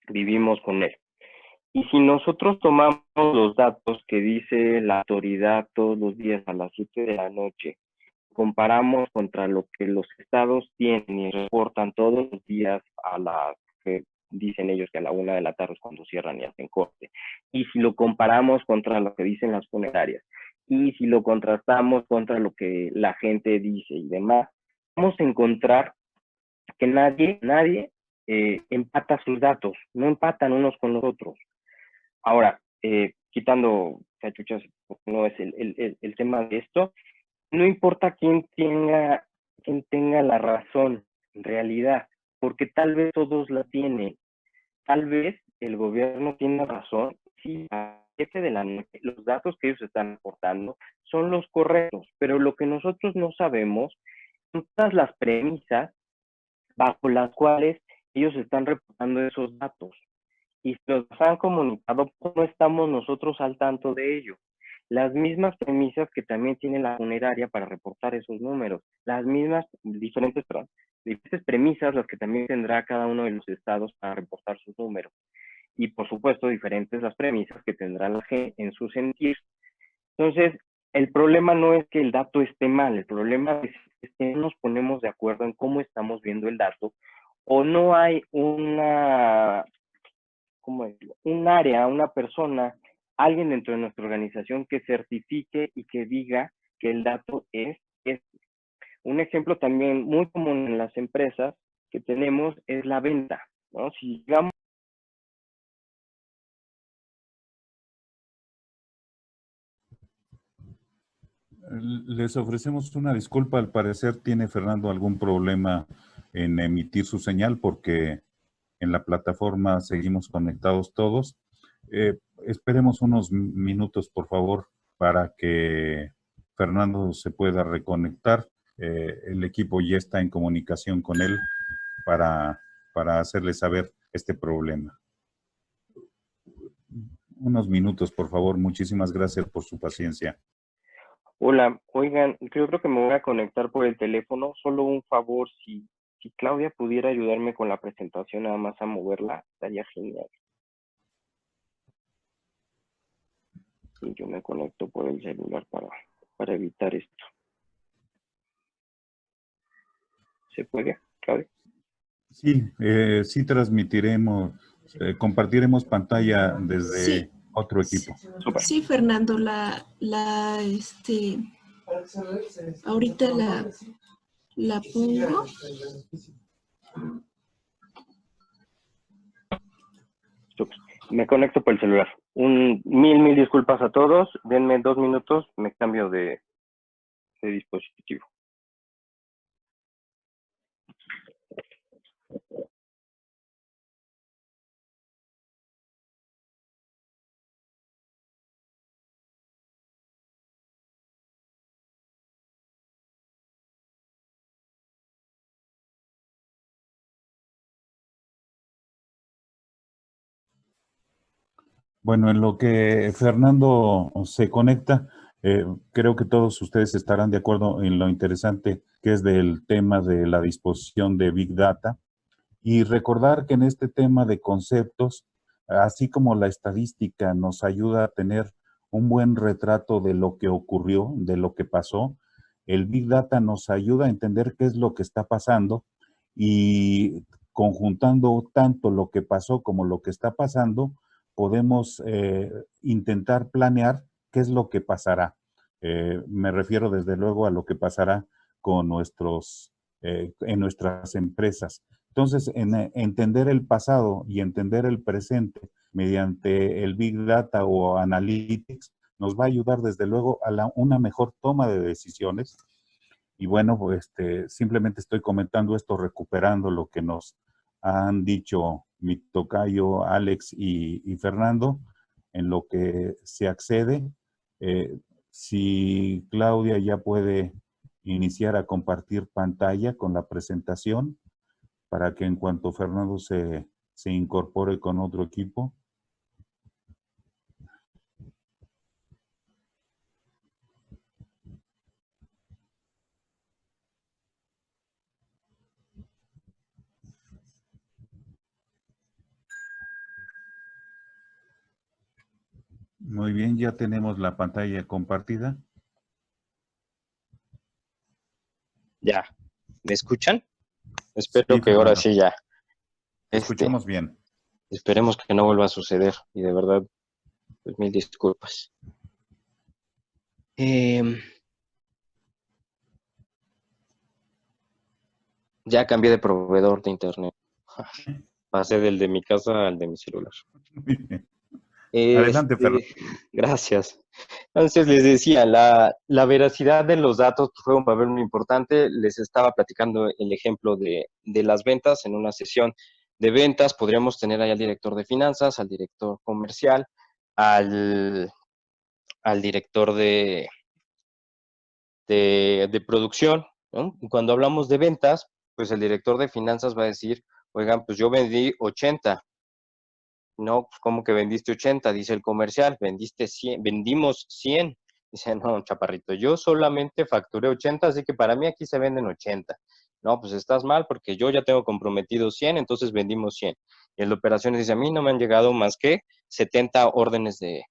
Vivimos con él. Y si nosotros tomamos los datos que dice la autoridad todos los días a las 7 de la noche, comparamos contra lo que los estados tienen y reportan todos los días a las que dicen ellos que a la 1 de la tarde es cuando cierran y hacen corte, y si lo comparamos contra lo que dicen las funerarias, y si lo contrastamos contra lo que la gente dice y demás, vamos a encontrar que nadie empata sus datos, no empatan unos con los otros. Ahora, quitando cachuchas, no es el tema de esto, no importa quién tenga la razón en realidad, porque tal vez todos la tienen. Tal vez el gobierno tiene razón, sí, a las 7 de la noche los datos que ellos están aportando son los correctos, pero lo que nosotros no sabemos son todas las premisas bajo las cuales ellos están reportando esos datos. Y si los han comunicado, pues no estamos nosotros al tanto de ello. Las mismas premisas que también tiene la funeraria para reportar esos números, las mismas diferentes premisas las que también tendrá cada uno de los estados para reportar sus números. Y por supuesto, diferentes las premisas que tendrá la gente en su sentir. Entonces, el problema no es que el dato esté mal, el problema es que no nos ponemos de acuerdo en cómo estamos viendo el dato, o no hay una un área, una persona, alguien dentro de nuestra organización que certifique y que diga que el dato es. Un ejemplo también muy común en las empresas que tenemos es la venta, ¿no? Si digamos Les ofrecemos una disculpa. Al parecer tiene Fernando algún problema en emitir su señal porque en la plataforma seguimos conectados todos. Esperemos unos minutos, por favor, para que Fernando se pueda reconectar. El equipo ya está en comunicación con él para hacerle saber este problema. Unos minutos, por favor. Muchísimas gracias por su paciencia. Hola, oigan, creo que me voy a conectar por el teléfono. Solo un favor, si Claudia pudiera ayudarme con la presentación, nada más a moverla, estaría genial. Y yo me conecto por el celular para evitar esto. ¿Se puede, Claudia? Sí, sí transmitiremos, compartiremos pantalla desde otro equipo. Super. Sí, Fernando, ahorita la pongo. Super. Me conecto por el celular. Mil disculpas a todos. Denme 2 minutos, me cambio de dispositivo. Bueno, en lo que Fernando se conecta, creo que todos ustedes estarán de acuerdo en lo interesante que es del tema de la disposición de Big Data. Y recordar que en este tema de conceptos, así como la estadística nos ayuda a tener un buen retrato de lo que ocurrió, de lo que pasó, el Big Data nos ayuda a entender qué es lo que está pasando y conjuntando tanto lo que pasó como lo que está pasando, podemos intentar planear qué es lo que pasará. Me refiero desde luego a lo que pasará con nuestros en nuestras empresas. Entonces, entender el pasado y entender el presente mediante el Big Data o Analytics nos va a ayudar desde luego a una mejor toma de decisiones. Y bueno, pues simplemente estoy comentando esto, recuperando lo que nos han dicho mi tocayo Alex y Fernando, en lo que se accede. Si Claudia ya puede iniciar a compartir pantalla con la presentación, para que en cuanto Fernando se incorpore con otro equipo. Muy bien, ya tenemos la pantalla compartida. Ya, ¿me escuchan? Espero Sí, que ahora Fernando. sí ya. Te escuchamos bien. Esperemos que no vuelva a suceder y de verdad, pues mil disculpas. Ya cambié de proveedor de internet. Pasé del de mi casa al de mi celular. Adelante, Fernando. Gracias. Entonces les decía, la veracidad de los datos fue un papel muy importante. Les estaba platicando el ejemplo de las ventas en una sesión de ventas. Podríamos tener ahí al director de finanzas, al director comercial, al director de producción, ¿no? Y cuando hablamos de ventas, pues el director de finanzas va a decir, oigan, pues yo vendí 80. No, pues ¿cómo que vendiste 80? Dice el comercial, vendiste 100, vendimos 100. Dice, no, chaparrito, yo solamente facturé 80, así que para mí aquí se venden 80. No, pues estás mal porque yo ya tengo comprometido 100, entonces vendimos 100. Y el de operaciones dice, a mí no me han llegado más que 70 órdenes de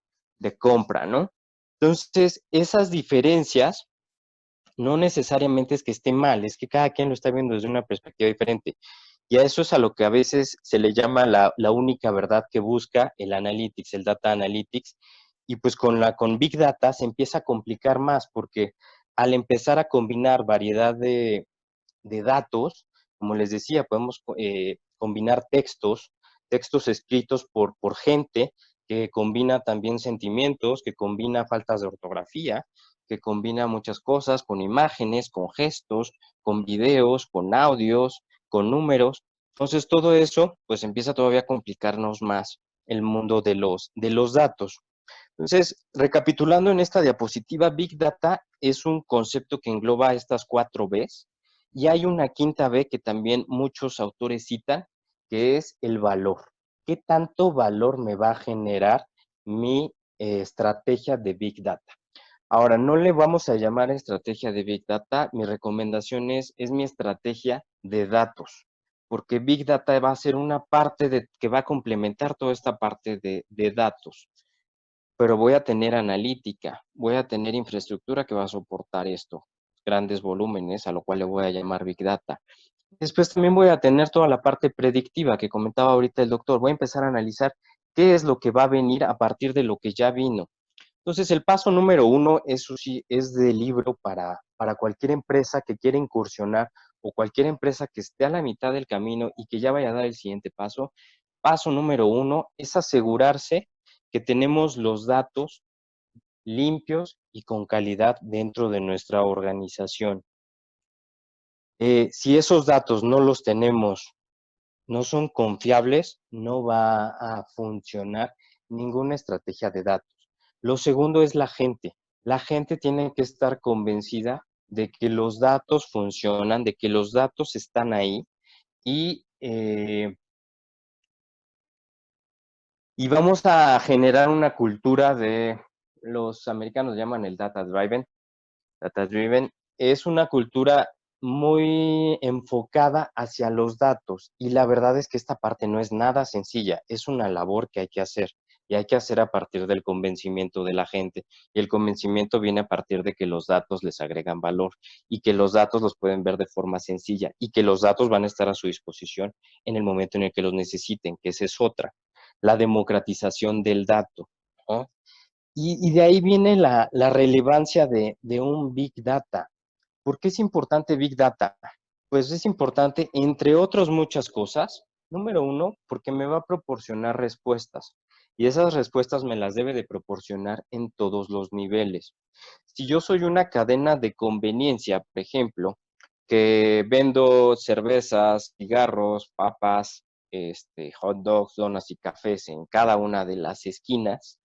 compra, ¿no? Entonces, esas diferencias no necesariamente es que esté mal, es que cada quien lo está viendo desde una perspectiva diferente. Y a eso es a lo que a veces se le llama la única verdad que busca el analytics, el data analytics. Y pues con Big Data se empieza a complicar más porque al empezar a combinar variedad de datos, como les decía, podemos combinar textos escritos por gente, que combina también sentimientos, que combina faltas de ortografía, que combina muchas cosas con imágenes, con gestos, con videos, con audios, con números. Entonces todo eso pues empieza todavía a complicarnos más el mundo de los datos. Entonces, recapitulando en esta diapositiva, Big Data es un concepto que engloba estas 4 Bs y hay una quinta B que también muchos autores citan, que es el valor. ¿Qué tanto valor me va a generar mi estrategia de Big Data? Ahora, no le vamos a llamar estrategia de Big Data, mi recomendación es mi estrategia de datos, porque Big Data va a ser una parte que va a complementar toda esta parte de datos. Pero voy a tener analítica, voy a tener infraestructura que va a soportar esto, grandes volúmenes, a lo cual le voy a llamar Big Data. Después también voy a tener toda la parte predictiva que comentaba ahorita el doctor. Voy a empezar a analizar qué es lo que va a venir a partir de lo que ya vino. Entonces, el paso número 1, eso sí, es de libro para cualquier empresa que quiera incursionar o cualquier empresa que esté a la mitad del camino y que ya vaya a dar el siguiente paso. Paso número 1 es asegurarse que tenemos los datos limpios y con calidad dentro de nuestra organización. Si esos datos no los tenemos, no son confiables, no va a funcionar ninguna estrategia de datos. Lo segundo es la gente. La gente tiene que estar convencida de que los datos funcionan, de que los datos están ahí y vamos a generar una cultura los americanos llaman el data driven. Data driven es una cultura muy enfocada hacia los datos y la verdad es que esta parte no es nada sencilla, es una labor que hay que hacer y hay que hacer a partir del convencimiento de la gente y el convencimiento viene a partir de que los datos les agregan valor y que los datos los pueden ver de forma sencilla y que los datos van a estar a su disposición en el momento en el que los necesiten, que esa es otra, la democratización del dato, ¿no? Y de ahí viene la relevancia de un Big Data. ¿Por qué es importante Big Data? pues es importante, entre otras muchas cosas. Número uno, porque me va a proporcionar respuestas. Y esas respuestas me las debe de proporcionar en todos los niveles. Si yo soy una cadena de conveniencia, por ejemplo, que vendo cervezas, cigarros, papas, hot dogs, donas y cafés en cada una de las esquinas,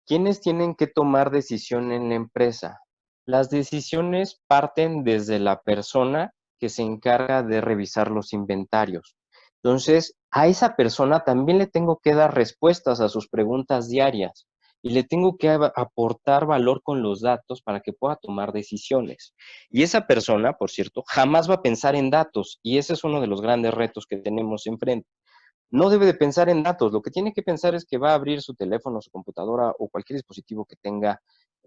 ¿quiénes tienen que tomar decisión en la empresa? Las decisiones parten desde la persona que se encarga de revisar los inventarios. Entonces, a esa persona también le tengo que dar respuestas a sus preguntas diarias y le tengo que aportar valor con los datos para que pueda tomar decisiones. Y esa persona, por cierto, jamás va a pensar en datos, y ese es uno de los grandes retos que tenemos enfrente. No debe de pensar en datos, lo que tiene que pensar es que va a abrir su teléfono, su computadora o cualquier dispositivo que tenga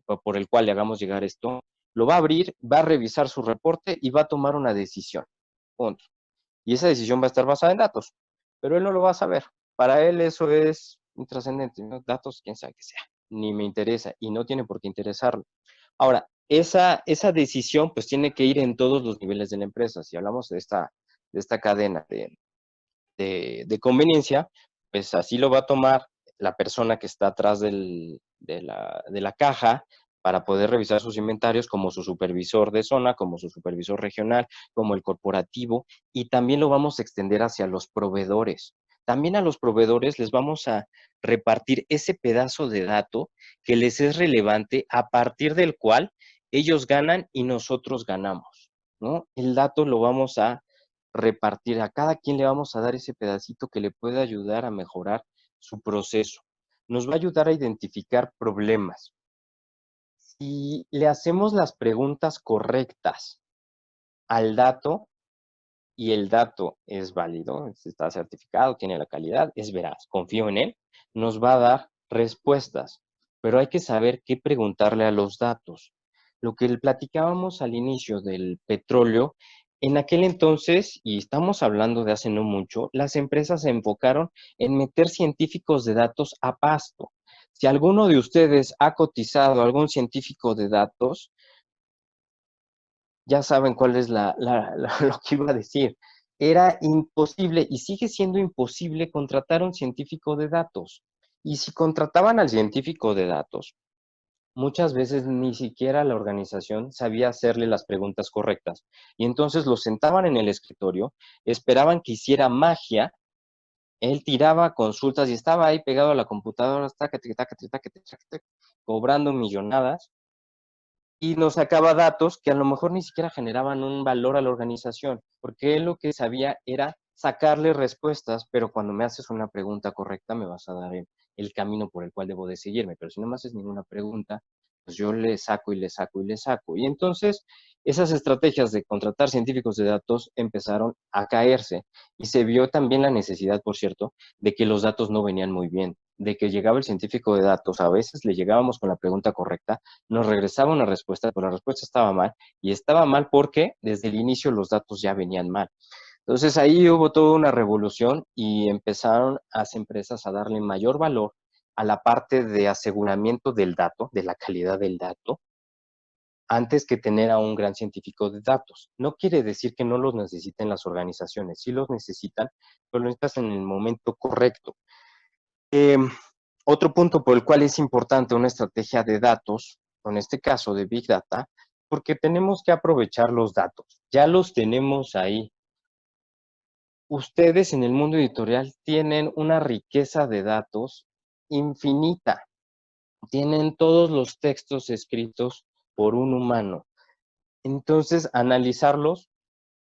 por el cual le hagamos llegar esto, lo va a abrir, va a revisar su reporte y va a tomar una decisión. Punto. Y esa decisión va a estar basada en datos, pero él no lo va a saber. Para él eso es intrascendente, ¿no? Datos, quién sabe que sea, ni me interesa y no tiene por qué interesarlo. Ahora, esa decisión pues tiene que ir en todos los niveles de la empresa. Si hablamos de esta cadena de conveniencia, pues así lo va a tomar la persona que está atrás de la caja para poder revisar sus inventarios, como su supervisor de zona, como su supervisor regional, como el corporativo, y también lo vamos a extender hacia los proveedores. También a los proveedores les vamos a repartir ese pedazo de dato que les es relevante, a partir del cual ellos ganan y nosotros ganamos, ¿no? El dato lo vamos a repartir, a cada quien le vamos a dar ese pedacito que le puede ayudar a mejorar su proceso. Nos va a ayudar a identificar problemas. Si le hacemos las preguntas correctas al dato y el dato es válido, está certificado, tiene la calidad, es veraz, confío en él, nos va a dar respuestas, pero hay que saber qué preguntarle a los datos. Lo que platicábamos al inicio del petróleo, en aquel entonces, y estamos hablando de hace no mucho, las empresas se enfocaron en meter científicos de datos a pasto. Si alguno de ustedes ha cotizado a algún científico de datos, ya saben cuál es lo que iba a decir. Era imposible y sigue siendo imposible contratar a un científico de datos. Y si contrataban al científico de datos, muchas veces ni siquiera la organización sabía hacerle las preguntas correctas. Y entonces lo sentaban en el escritorio, esperaban que hiciera magia, él tiraba consultas y estaba ahí pegado a la computadora, cobrando millonadas, y nos sacaba datos que a lo mejor ni siquiera generaban un valor a la organización, porque él lo que sabía era sacarle respuestas, pero cuando me haces una pregunta correcta me vas a dar el camino por el cual debo de seguirme, pero si no me haces ninguna pregunta, pues yo le saco y le saco y le saco. Y entonces esas estrategias de contratar científicos de datos empezaron a caerse y se vio también la necesidad, por cierto, de que los datos no venían muy bien, de que llegaba el científico de datos, a veces le llegábamos con la pregunta correcta, nos regresaba una respuesta, pero la respuesta estaba mal, y estaba mal porque desde el inicio los datos ya venían mal. Entonces ahí hubo toda una revolución y empezaron las empresas a darle mayor valor a la parte de aseguramiento del dato, de la calidad del dato, antes que tener a un gran científico de datos. No quiere decir que no los necesiten las organizaciones, sí los necesitan, pero lo necesitas en el momento correcto. Otro punto por el cual es importante una estrategia de datos, en este caso de Big Data, porque tenemos que aprovechar los datos. Ya los tenemos ahí. Ustedes en el mundo editorial tienen una riqueza de datos infinita. Tienen todos los textos escritos por un humano. Entonces, analizarlos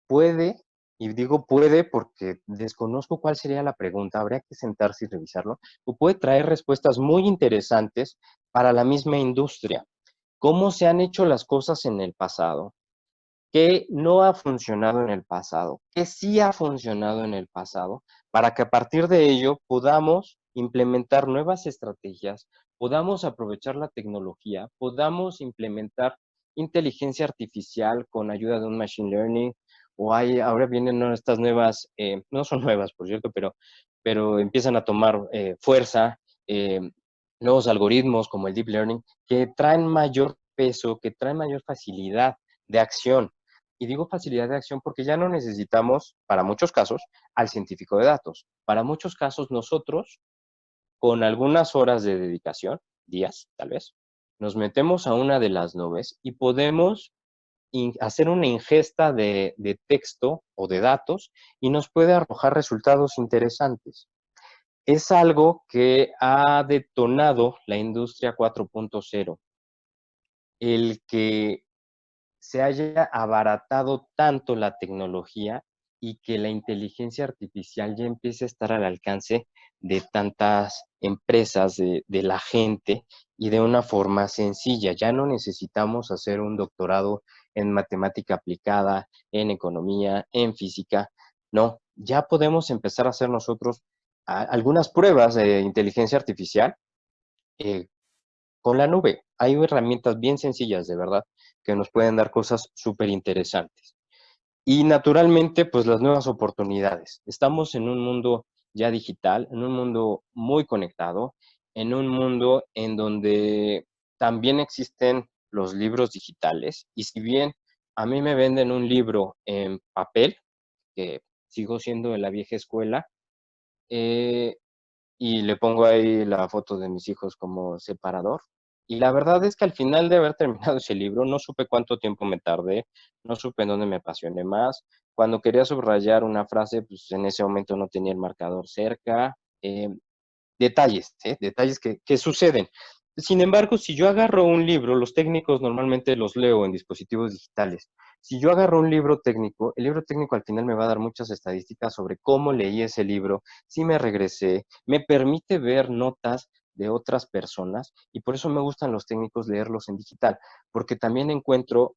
puede, y digo puede porque desconozco cuál sería la pregunta, habría que sentarse y revisarlo, o puede traer respuestas muy interesantes para la misma industria. ¿Cómo se han hecho las cosas en el pasado? ¿Qué no ha funcionado en el pasado? ¿Qué sí ha funcionado en el pasado? Para que a partir de ello podamos implementar nuevas estrategias, podamos aprovechar la tecnología, podamos implementar inteligencia artificial con ayuda de un machine learning, o ahora vienen estas nuevas, no son nuevas, por cierto, pero empiezan a tomar fuerza, nuevos algoritmos como el deep learning, que traen mayor peso, que traen mayor facilidad de acción. Y digo facilidad de acción porque ya no necesitamos, para muchos casos, al científico de datos. Para muchos casos, nosotros, con algunas horas de dedicación, días tal vez, nos metemos a una de las nubes y podemos hacer una ingesta de texto o de datos y nos puede arrojar resultados interesantes. Es algo que ha detonado la industria 4.0, el que se haya abaratado tanto la tecnología y que la inteligencia artificial ya empiece a estar al alcance de tantas empresas, de la gente, y de una forma sencilla. Ya no necesitamos hacer un doctorado en matemática aplicada, en economía, en física. No, ya podemos empezar a hacer nosotros algunas pruebas de inteligencia artificial eh, con la nube. Hay herramientas bien sencillas, de verdad, que nos pueden dar cosas súper interesantes. Y naturalmente, pues las nuevas oportunidades. Estamos en un mundo ya digital, en un mundo muy conectado, en un mundo en donde también existen los libros digitales. Y si bien a mí me venden un libro en papel, que sigo siendo de la vieja escuela, eh, y le pongo ahí la foto de mis hijos como separador. Y la verdad es que al final de haber terminado ese libro, no supe cuánto tiempo me tardé, no supe en dónde me apasioné más. Cuando quería subrayar una frase, pues en ese momento no tenía el marcador cerca. Detalles, detalles que suceden. Sin embargo, si yo agarro un libro, los técnicos normalmente los leo en dispositivos digitales. Si yo agarro un libro técnico, el libro técnico al final me va a dar muchas estadísticas sobre cómo leí ese libro, si me regresé, me permite ver notas de otras personas y por eso me gustan los técnicos leerlos en digital, porque también encuentro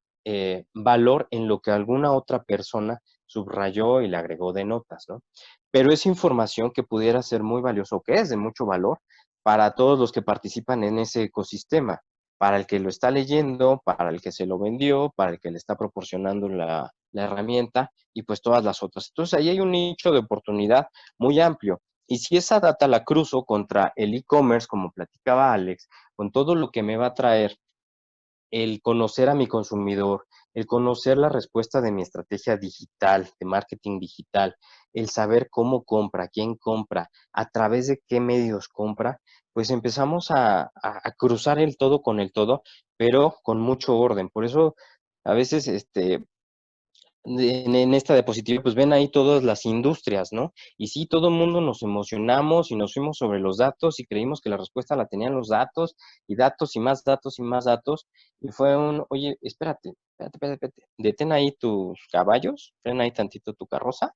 valor en lo que alguna otra persona subrayó y le agregó de notas, ¿no? Pero es información que pudiera ser muy valiosa o que es de mucho valor para todos los que participan en ese ecosistema, para el que lo está leyendo, para el que se lo vendió, para el que le está proporcionando la herramienta y pues todas las otras. Entonces ahí hay un nicho de oportunidad muy amplio. Y si esa data la cruzo contra el e-commerce, como platicaba Alex, con todo lo que me va a traer el conocer a mi consumidor, el conocer la respuesta de mi estrategia digital, de marketing digital, el saber cómo compra, quién compra, a través de qué medios compra, pues empezamos a cruzar el todo con el todo, pero con mucho orden. Por eso, a veces, en esta diapositiva, pues ven ahí todas las industrias, ¿no? Y sí, todo el mundo nos emocionamos y nos fuimos sobre los datos y creímos que la respuesta la tenían los datos y datos y más datos y más datos. Y fue oye, espérate, detén ahí tus caballos, frena ahí tantito tu carroza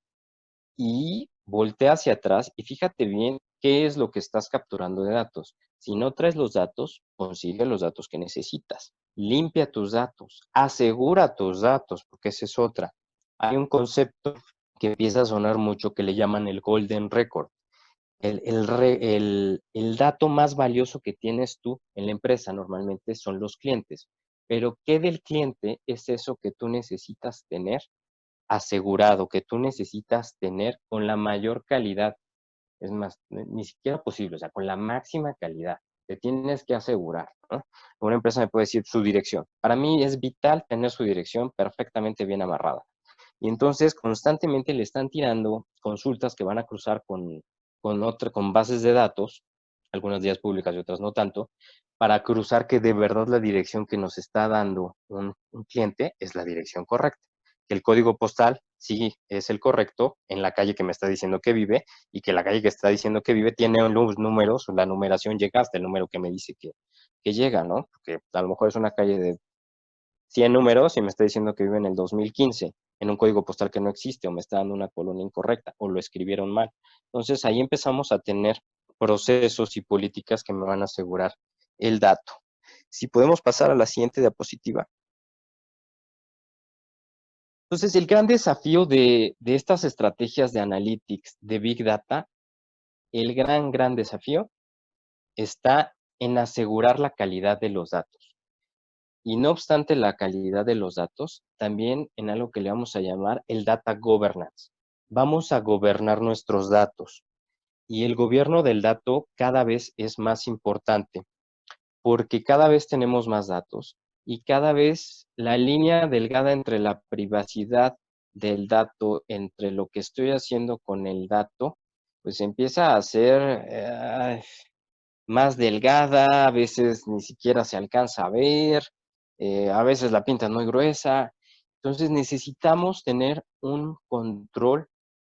y voltea hacia atrás y fíjate bien qué es lo que estás capturando de datos. Si no traes los datos, consigue los datos que necesitas. Limpia tus datos, asegura tus datos, porque esa es otra. Hay un concepto que empieza a sonar mucho que le llaman el golden record. El dato más valioso que tienes tú en la empresa normalmente son los clientes. Pero ¿qué del cliente es eso que tú necesitas tener asegurado, que tú necesitas tener con la mayor calidad? Es más, ni siquiera posible, o sea, con la máxima calidad. Te tienes que asegurar, ¿no? Una empresa me puede decir su dirección. Para mí es vital tener su dirección perfectamente bien amarrada. Y entonces constantemente le están tirando consultas que van a cruzar con bases de datos, algunas de ellas públicas y otras no tanto, para cruzar que de verdad la dirección que nos está dando un cliente es la dirección correcta. Que el código postal sí es el correcto en la calle que me está diciendo que vive y que la calle que está diciendo que vive tiene los números, la numeración llega hasta el número que me dice que llega, ¿no? Porque a lo mejor es una calle de 100 números y me está diciendo que vive en el 2015, en un código postal que no existe, o me está dando una colonia incorrecta, o lo escribieron mal. Entonces ahí empezamos a tener procesos y políticas que me van a asegurar el dato. Si podemos pasar a la siguiente diapositiva. Entonces, el gran desafío de estas estrategias de analytics, de Big Data, el gran desafío está en asegurar la calidad de los datos. Y no obstante la calidad de los datos, también en algo que le vamos a llamar el data governance. Vamos a gobernar nuestros datos. Y el gobierno del dato cada vez es más importante, porque cada vez tenemos más datos y cada vez la línea delgada entre la privacidad del dato, entre lo que estoy haciendo con el dato, pues empieza a ser más delgada, a veces ni siquiera se alcanza a ver, a veces la pintan muy gruesa. Entonces necesitamos tener un control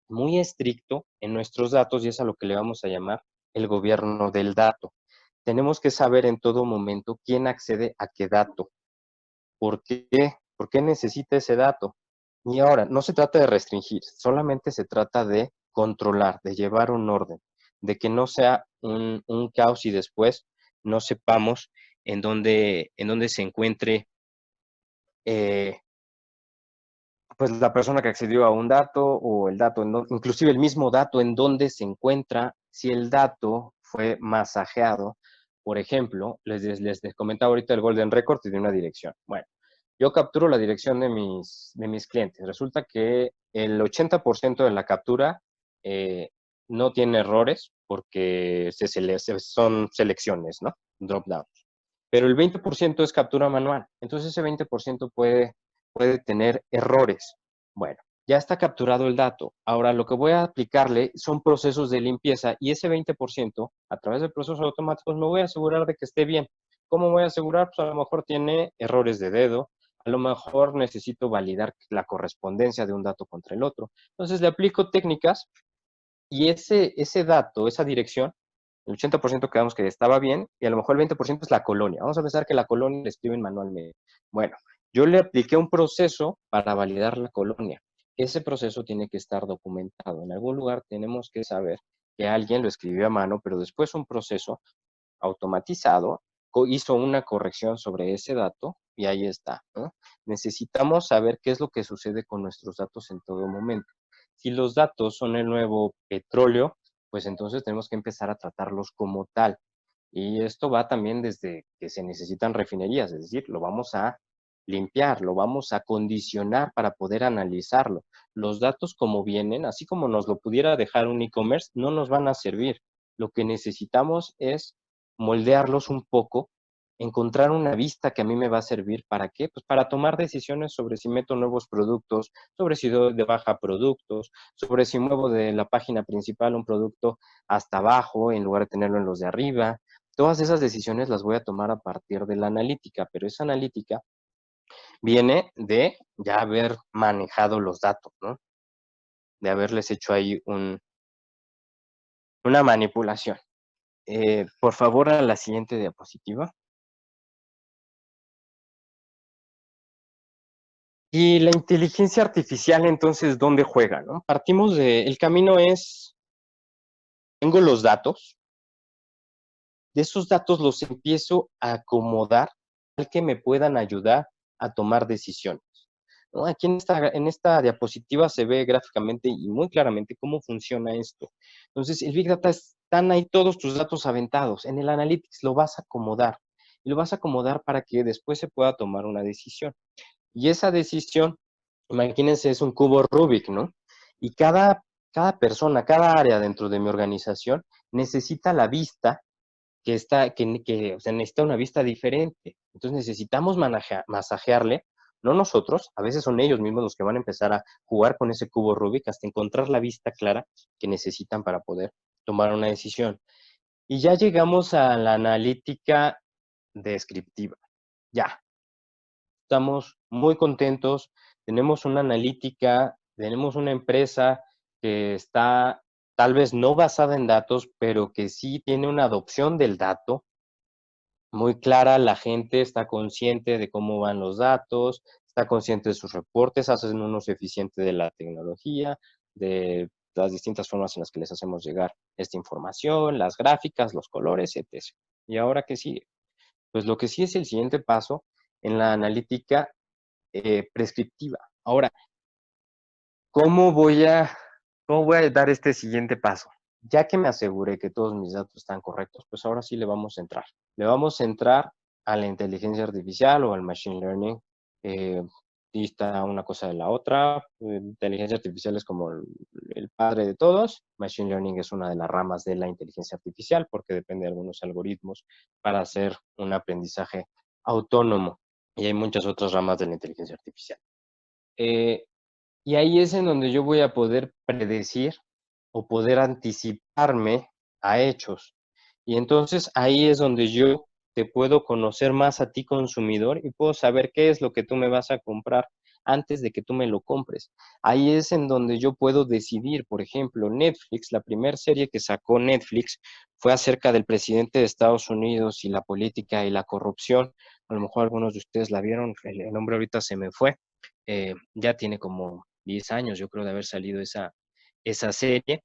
muy estricto en nuestros datos y es a lo que le vamos a llamar el gobierno del dato. Tenemos que saber en todo momento quién accede a qué dato, por qué, por qué necesita ese dato. Y ahora, no se trata de restringir, solamente se trata de controlar, de llevar un orden, de que no sea un caos y después no sepamos en dónde se encuentre eh, pues la persona que accedió a un dato o el dato, inclusive el mismo dato en dónde se encuentra, si el dato fue masajeado. Por ejemplo, les comentaba ahorita el Golden Record y de una dirección. Bueno, yo capturo la dirección de mis clientes. Resulta que el 80% de la captura no tiene errores porque son selecciones, ¿no? Drop down. Pero el 20% es captura manual. Entonces ese 20% puede tener errores. Bueno, ya está capturado el dato. Ahora lo que voy a aplicarle son procesos de limpieza y ese 20%, a través de procesos automáticos, me voy a asegurar de que esté bien. ¿Cómo voy a asegurar? Pues a lo mejor tiene errores de dedo, a lo mejor necesito validar la correspondencia de un dato contra el otro. Entonces le aplico técnicas y ese dato, esa dirección, el 80% quedamos que estaba bien y a lo mejor el 20% es la colonia. Vamos a pensar que la colonia la escriben manualmente. Bueno, yo le apliqué un proceso para validar la colonia. Ese proceso tiene que estar documentado. En algún lugar tenemos que saber que alguien lo escribió a mano, pero después un proceso automatizado hizo una corrección sobre ese dato y ahí está, ¿no? Necesitamos saber qué es lo que sucede con nuestros datos en todo momento. Si los datos son el nuevo petróleo, pues entonces tenemos que empezar a tratarlos como tal. Y esto va también desde que se necesitan refinerías, es decir, lo vamos a limpiar, lo vamos a condicionar para poder analizarlo. Los datos como vienen, así como nos lo pudiera dejar un e-commerce, no nos van a servir. Lo que necesitamos es moldearlos un poco, encontrar una vista que a mí me va a servir. ¿Para qué? Pues para tomar decisiones sobre si meto nuevos productos, sobre si doy de baja productos, sobre si muevo de la página principal un producto hasta abajo en lugar de tenerlo en los de arriba. Todas esas decisiones las voy a tomar a partir de la analítica, pero esa analítica viene de ya haber manejado los datos, ¿no? De haberles hecho ahí una manipulación. Por favor, a la siguiente diapositiva. Y la inteligencia artificial, entonces, ¿dónde juega, no? Partimos el camino es, tengo los datos, de esos datos los empiezo a acomodar para que me puedan ayudar a tomar decisiones, ¿no? Aquí en esta diapositiva se ve gráficamente y muy claramente cómo funciona esto. Entonces, el Big Data están ahí todos tus datos aventados. En el Analytics lo vas a acomodar. Y lo vas a acomodar para que después se pueda tomar una decisión. Y esa decisión, imagínense, es un cubo Rubik, ¿no? Y cada persona, cada área dentro de mi organización necesita la vista o sea, necesita una vista diferente. Entonces necesitamos masajearle, no nosotros, a veces son ellos mismos los que van a empezar a jugar con ese cubo Rubik hasta encontrar la vista clara que necesitan para poder tomar una decisión. Y ya llegamos a la analítica descriptiva. Ya, estamos muy contentos, tenemos una analítica, tenemos una empresa que está tal vez no basada en datos, pero que sí tiene una adopción del dato muy clara. La gente está consciente de cómo van los datos, está consciente de sus reportes, hacen un uso eficiente de la tecnología, de las distintas formas en las que les hacemos llegar esta información, las gráficas, los colores, etc. ¿Y ahora qué sigue? Pues lo que sí es el siguiente paso en la analítica prescriptiva. Ahora, ¿cómo voy a dar este siguiente paso? Ya que me aseguré que todos mis datos están correctos, pues ahora sí le vamos a entrar. Le vamos a entrar a la inteligencia artificial o al machine learning. Dista una cosa de la otra. Inteligencia artificial es como el padre de todos. Machine learning es una de las ramas de la inteligencia artificial porque depende de algunos algoritmos para hacer un aprendizaje autónomo. y hay muchas otras ramas de la inteligencia artificial. Y ahí es en donde yo voy a poder predecir o poder anticiparme a hechos. Y entonces ahí es donde yo te puedo conocer más a ti consumidor y puedo saber qué es lo que tú me vas a comprar antes de que tú me lo compres. Ahí es en donde yo puedo decidir, por ejemplo, Netflix, la primera serie que sacó Netflix fue acerca del presidente de Estados Unidos y la política y la corrupción. A lo mejor algunos de ustedes la vieron, el nombre ahorita se me fue. Ya tiene como 10 años, yo creo, de haber salido esa serie.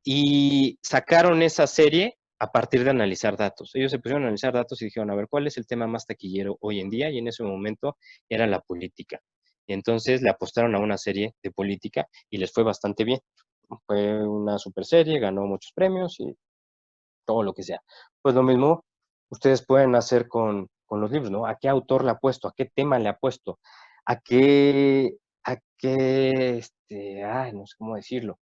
Y sacaron esa serie a partir de analizar datos. Ellos se pusieron a analizar datos y dijeron, a ver, ¿cuál es el tema más taquillero hoy en día? Y en ese momento era la política. Y entonces le apostaron a una serie de política y les fue bastante bien. Fue una super serie, ganó muchos premios y todo lo que sea. Pues lo mismo ustedes pueden hacer con los libros, ¿no? ¿A qué autor le ha puesto? ¿A qué tema le ha puesto? No sé cómo decirlo,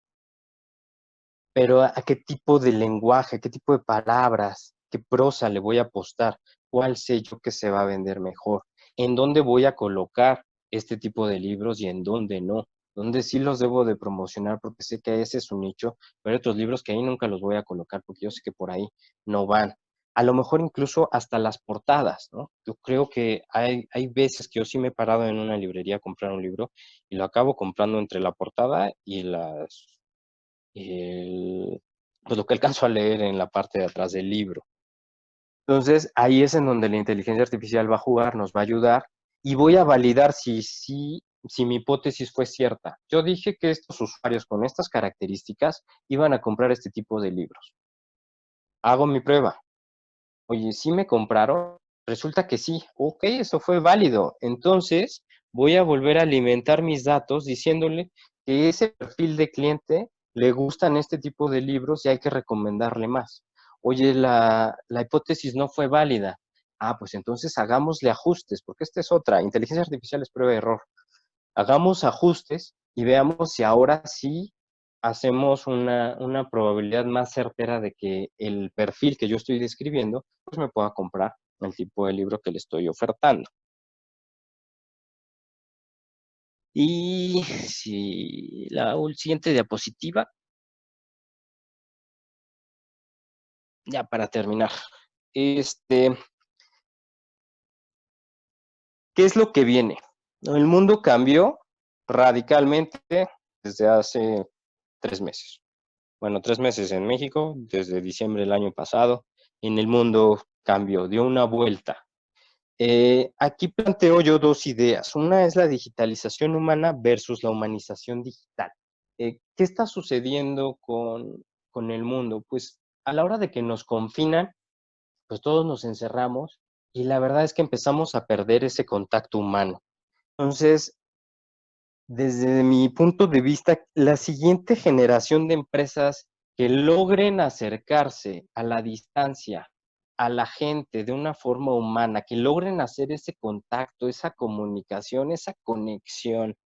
pero a qué tipo de lenguaje, qué tipo de palabras, qué prosa le voy a apostar, cuál sé yo que se va a vender mejor, en dónde voy a colocar este tipo de libros y en dónde no, dónde sí los debo de promocionar porque sé que ese es su nicho, pero hay otros libros que ahí nunca los voy a colocar porque yo sé que por ahí no van. A lo mejor incluso hasta las portadas, ¿no? Yo creo que hay veces que yo sí me he parado en una librería a comprar un libro y lo acabo comprando entre la portada y pues lo que alcanzo a leer en la parte de atrás del libro. Entonces, ahí es en donde la inteligencia artificial va a jugar, nos va a ayudar y voy a validar si mi hipótesis fue cierta. Yo dije que estos usuarios con estas características iban a comprar este tipo de libros. Hago mi prueba. Oye, ¿sí me compraron? Resulta que sí. Ok, eso fue válido. Entonces, voy a volver a alimentar mis datos diciéndole que ese perfil de cliente le gustan este tipo de libros y hay que recomendarle más. Oye, la hipótesis no fue válida. Ah, pues entonces hagámosle ajustes, porque esta es otra. Inteligencia artificial es prueba de error. Hagamos ajustes y veamos si ahora sí hacemos una probabilidad más certera de que el perfil que yo estoy describiendo, pues me pueda comprar el tipo de libro que le estoy ofertando. Y si la siguiente diapositiva, ya para terminar. ¿Qué es lo que viene? El mundo cambió radicalmente desde hace 3 meses. Bueno, 3 meses en México, desde diciembre del año pasado. En el mundo cambió, dio una vuelta. Aquí planteo yo 2 ideas. Una es la digitalización humana versus la humanización digital. ¿Qué está sucediendo con el mundo? Pues a la hora de que nos confinan, pues todos nos encerramos y la verdad es que empezamos a perder ese contacto humano. Entonces, desde mi punto de vista, la siguiente generación de empresas que logren acercarse a la distancia, a la gente de una forma humana, que logren hacer ese contacto, esa comunicación, esa conexión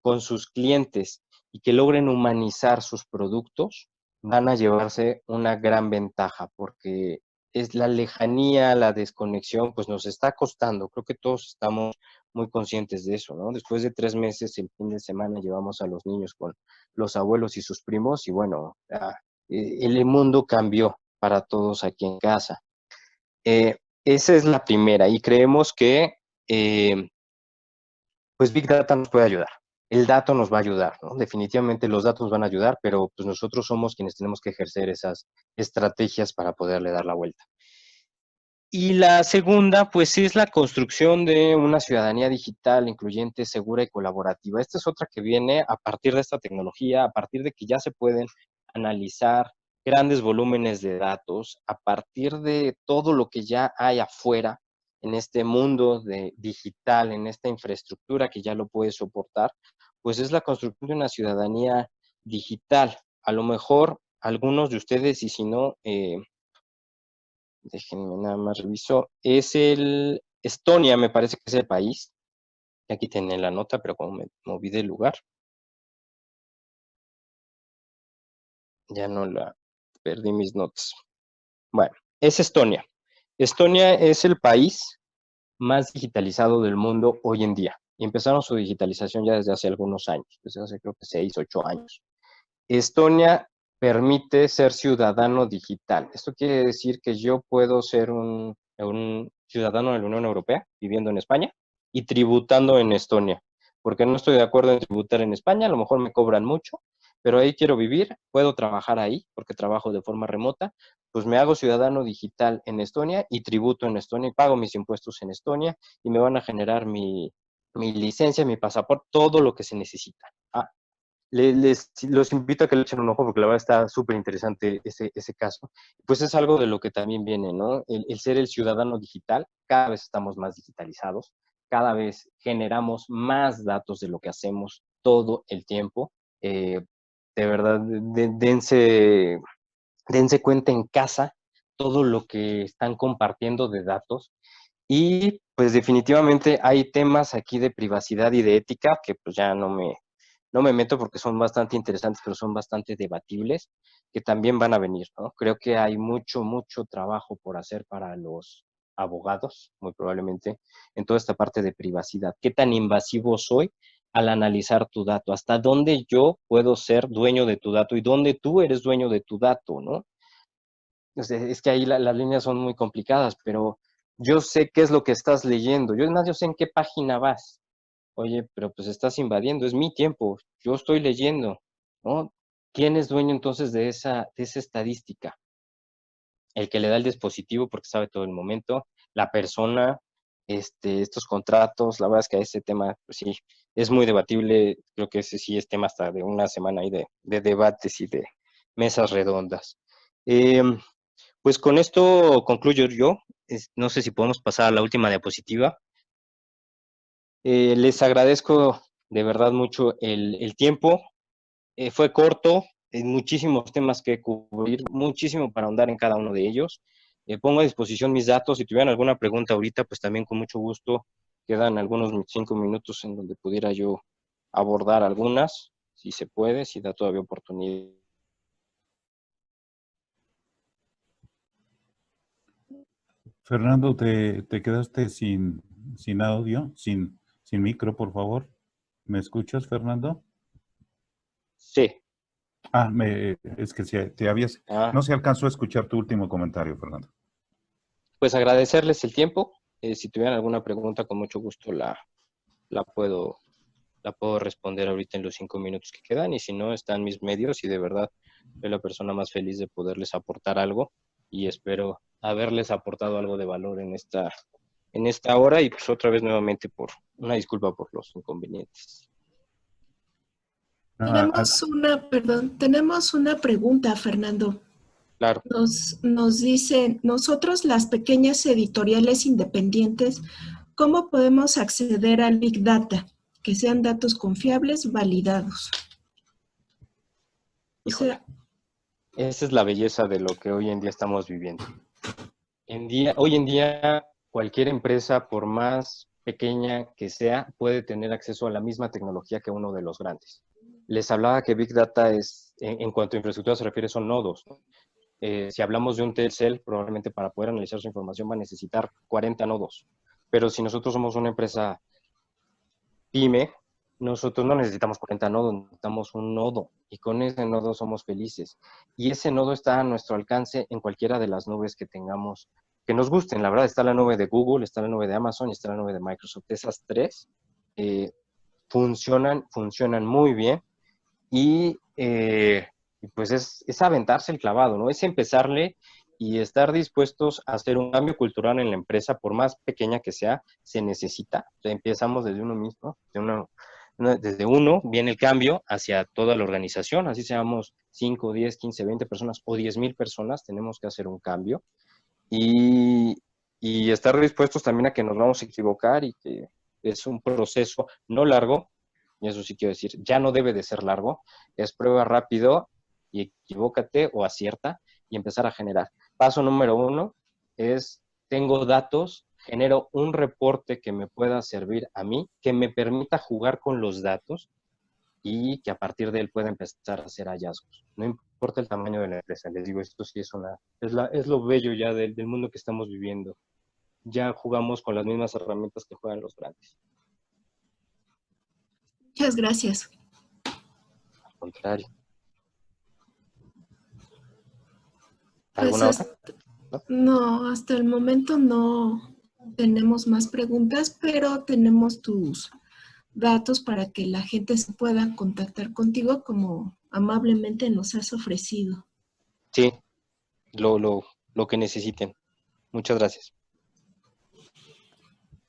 con sus clientes y que logren humanizar sus productos, van a llevarse una gran ventaja porque es la lejanía, la desconexión, pues nos está costando. Creo que todos estamos muy conscientes de eso, ¿no? Después de 3 meses, el fin de semana llevamos a los niños con los abuelos y sus primos y bueno, el mundo cambió para todos aquí en casa. Esa es la primera y creemos que pues Big Data nos puede ayudar. El dato nos va a ayudar, ¿no? Definitivamente los datos nos van a ayudar, pero pues nosotros somos quienes tenemos que ejercer esas estrategias para poderle dar la vuelta. Y la segunda, pues es la construcción de una ciudadanía digital incluyente, segura y colaborativa. Esta es otra que viene a partir de esta tecnología, a partir de que ya se pueden analizar grandes volúmenes de datos, a partir de todo lo que ya hay afuera en este mundo digital, en esta infraestructura que ya lo puede soportar, pues es la construcción de una ciudadanía digital. A lo mejor algunos de ustedes, y si no, déjenme nada más reviso. Es el Estonia, me parece que es el país. Aquí tiene la nota, pero como me moví del lugar, ya no la perdí mis notas. Bueno, es Estonia. Estonia es el país más digitalizado del mundo hoy en día. Y empezaron su digitalización ya desde hace algunos años, desde hace creo que 6, 8 años. Estonia permite ser ciudadano digital. Esto quiere decir que yo puedo ser un ciudadano de la Unión Europea viviendo en España y tributando en Estonia, porque no estoy de acuerdo en tributar en España, a lo mejor me cobran mucho, pero ahí quiero vivir, puedo trabajar ahí, porque trabajo de forma remota, pues me hago ciudadano digital en Estonia y tributo en Estonia y pago mis impuestos en Estonia y me van a generar mi licencia, mi pasaporte, todo lo que se necesita. Los invito a que le echen un ojo porque la verdad está súper interesante ese caso. Pues es algo de lo que también viene, ¿no? El ser el ciudadano digital, cada vez estamos más digitalizados, cada vez generamos más datos de lo que hacemos todo el tiempo. De verdad, dense cuenta en casa todo lo que están compartiendo de datos y pues definitivamente hay temas aquí de privacidad y de ética que pues ya no me meto porque son bastante interesantes, pero son bastante debatibles, que también van a venir, ¿no? Creo que hay mucho, mucho trabajo por hacer para los abogados, muy probablemente, en toda esta parte de privacidad. ¿Qué tan invasivo soy al analizar tu dato? ¿Hasta dónde yo puedo ser dueño de tu dato y dónde tú eres dueño de tu dato, ¿no? Es que ahí las líneas son muy complicadas, pero yo sé qué es lo que estás leyendo. Yo sé en qué página vas. Oye, pero pues estás invadiendo, es mi tiempo, yo estoy leyendo, ¿no? ¿Quién es dueño entonces de esa estadística? El que le da el dispositivo porque sabe todo el momento, la persona, estos contratos, la verdad es que ese tema, pues sí, es muy debatible, creo que ese sí es tema hasta de una semana ahí de debates y de mesas redondas. Pues con esto concluyo yo, no sé si podemos pasar a la última diapositiva. Les agradezco de verdad mucho el tiempo. Fue corto, muchísimos temas que cubrir, muchísimo para ahondar en cada uno de ellos. Pongo a disposición mis datos. Si tuvieran alguna pregunta ahorita, pues también con mucho gusto. Quedan algunos 5 minutos en donde pudiera yo abordar algunas, si se puede, si da todavía oportunidad. Fernando, te quedaste sin audio, sin micro, por favor. ¿Me escuchas, Fernando? Sí. Es que no Ah, se alcanzó a escuchar tu último comentario, Fernando. pues agradecerles el tiempo. Si tuvieran alguna pregunta, con mucho gusto la puedo responder ahorita en los 5 minutos que quedan, y si no, están mis medios y de verdad soy la persona más feliz de poderles aportar algo y espero haberles aportado algo de valor en esta hora, y pues otra vez nuevamente por una disculpa por los inconvenientes. Tenemos una pregunta, Fernando. Claro. Nos dicen, nosotros las pequeñas editoriales independientes, ¿cómo podemos acceder al Big Data? Que sean datos confiables, validados. Híjole. Esa es la belleza de lo que hoy en día estamos viviendo. Hoy en día, cualquier empresa, por más pequeña que sea, puede tener acceso a la misma tecnología que uno de los grandes. Les hablaba que Big Data en cuanto a infraestructura se refiere, son nodos, ¿no? Si hablamos de un Telcel, probablemente para poder analizar su información va a necesitar 40 nodos. Pero si nosotros somos una empresa pyme, nosotros no necesitamos 40 nodos, necesitamos un nodo. Y con ese nodo somos felices. Y ese nodo está a nuestro alcance en cualquiera de las nubes que tengamos, que nos gusten. La verdad, está la nube de Google, está la nube de Amazon y está la nube de Microsoft. Esas tres funcionan muy bien. Y pues es aventarse el clavado, ¿no? Es empezarle y estar dispuestos a hacer un cambio cultural en la empresa, por más pequeña que sea, se necesita. O sea, empezamos desde uno mismo, desde uno viene el cambio hacia toda la organización, así seamos 5, 10, 15, 20 personas o 10,000 personas, tenemos que hacer un cambio y estar dispuestos también a que nos vamos a equivocar y que es un proceso no largo, y eso sí quiero decir, ya no debe de ser largo, es prueba rápido y equivócate o acierta y empezar a generar. Paso número 1 es, tengo datos, genero un reporte que me pueda servir a mí, que me permita jugar con los datos y que a partir de él pueda empezar a hacer hallazgos. No importa el tamaño de la empresa, les digo, esto sí es lo bello ya del mundo que estamos viviendo. ya jugamos con las mismas herramientas que juegan los grandes. Muchas gracias. Al contrario. Pues ¿Alguna otra? no, hasta el momento no tenemos más preguntas, pero tenemos tus datos para que la gente se pueda contactar contigo como amablemente nos has ofrecido. Sí, lo que necesiten. Muchas gracias.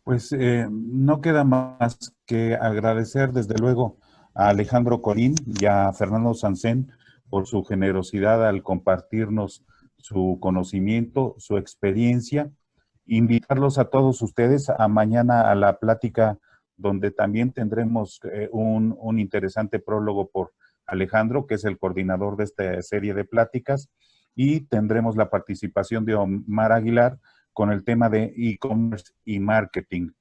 Pues no queda más que agradecer desde luego a Alejandro Colín y a Fernando Sansén por su generosidad al compartirnos su conocimiento, su experiencia. Invitarlos a todos ustedes a mañana a la plática donde también tendremos un interesante prólogo por Alejandro, que es el coordinador de esta serie de pláticas, y tendremos la participación de Omar Aguilar con el tema de e-commerce y marketing.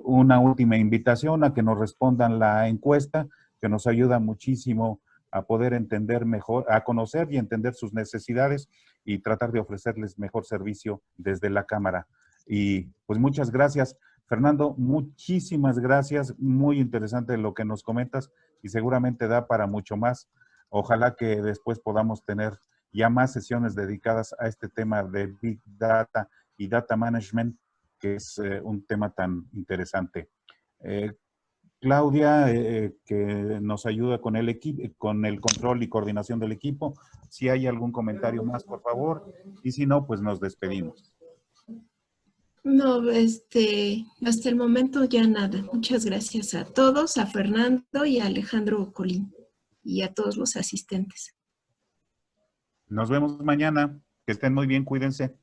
Una última invitación a que nos respondan la encuesta, que nos ayuda muchísimo a poder entender mejor, a conocer y entender sus necesidades y tratar de ofrecerles mejor servicio desde la Cámara. Y pues muchas gracias. Fernando, muchísimas gracias. Muy interesante lo que nos comentas y seguramente da para mucho más. Ojalá que después podamos tener ya más sesiones dedicadas a este tema de Big Data y Data Management, que es un tema tan interesante. Claudia, que nos ayuda con el equipo, con el control y coordinación del equipo. Si hay algún comentario más, por favor. Y si no, pues nos despedimos. No, hasta el momento ya nada. Muchas gracias a todos, a Fernando y a Alejandro Colín y a todos los asistentes. Nos vemos mañana. Que estén muy bien, cuídense.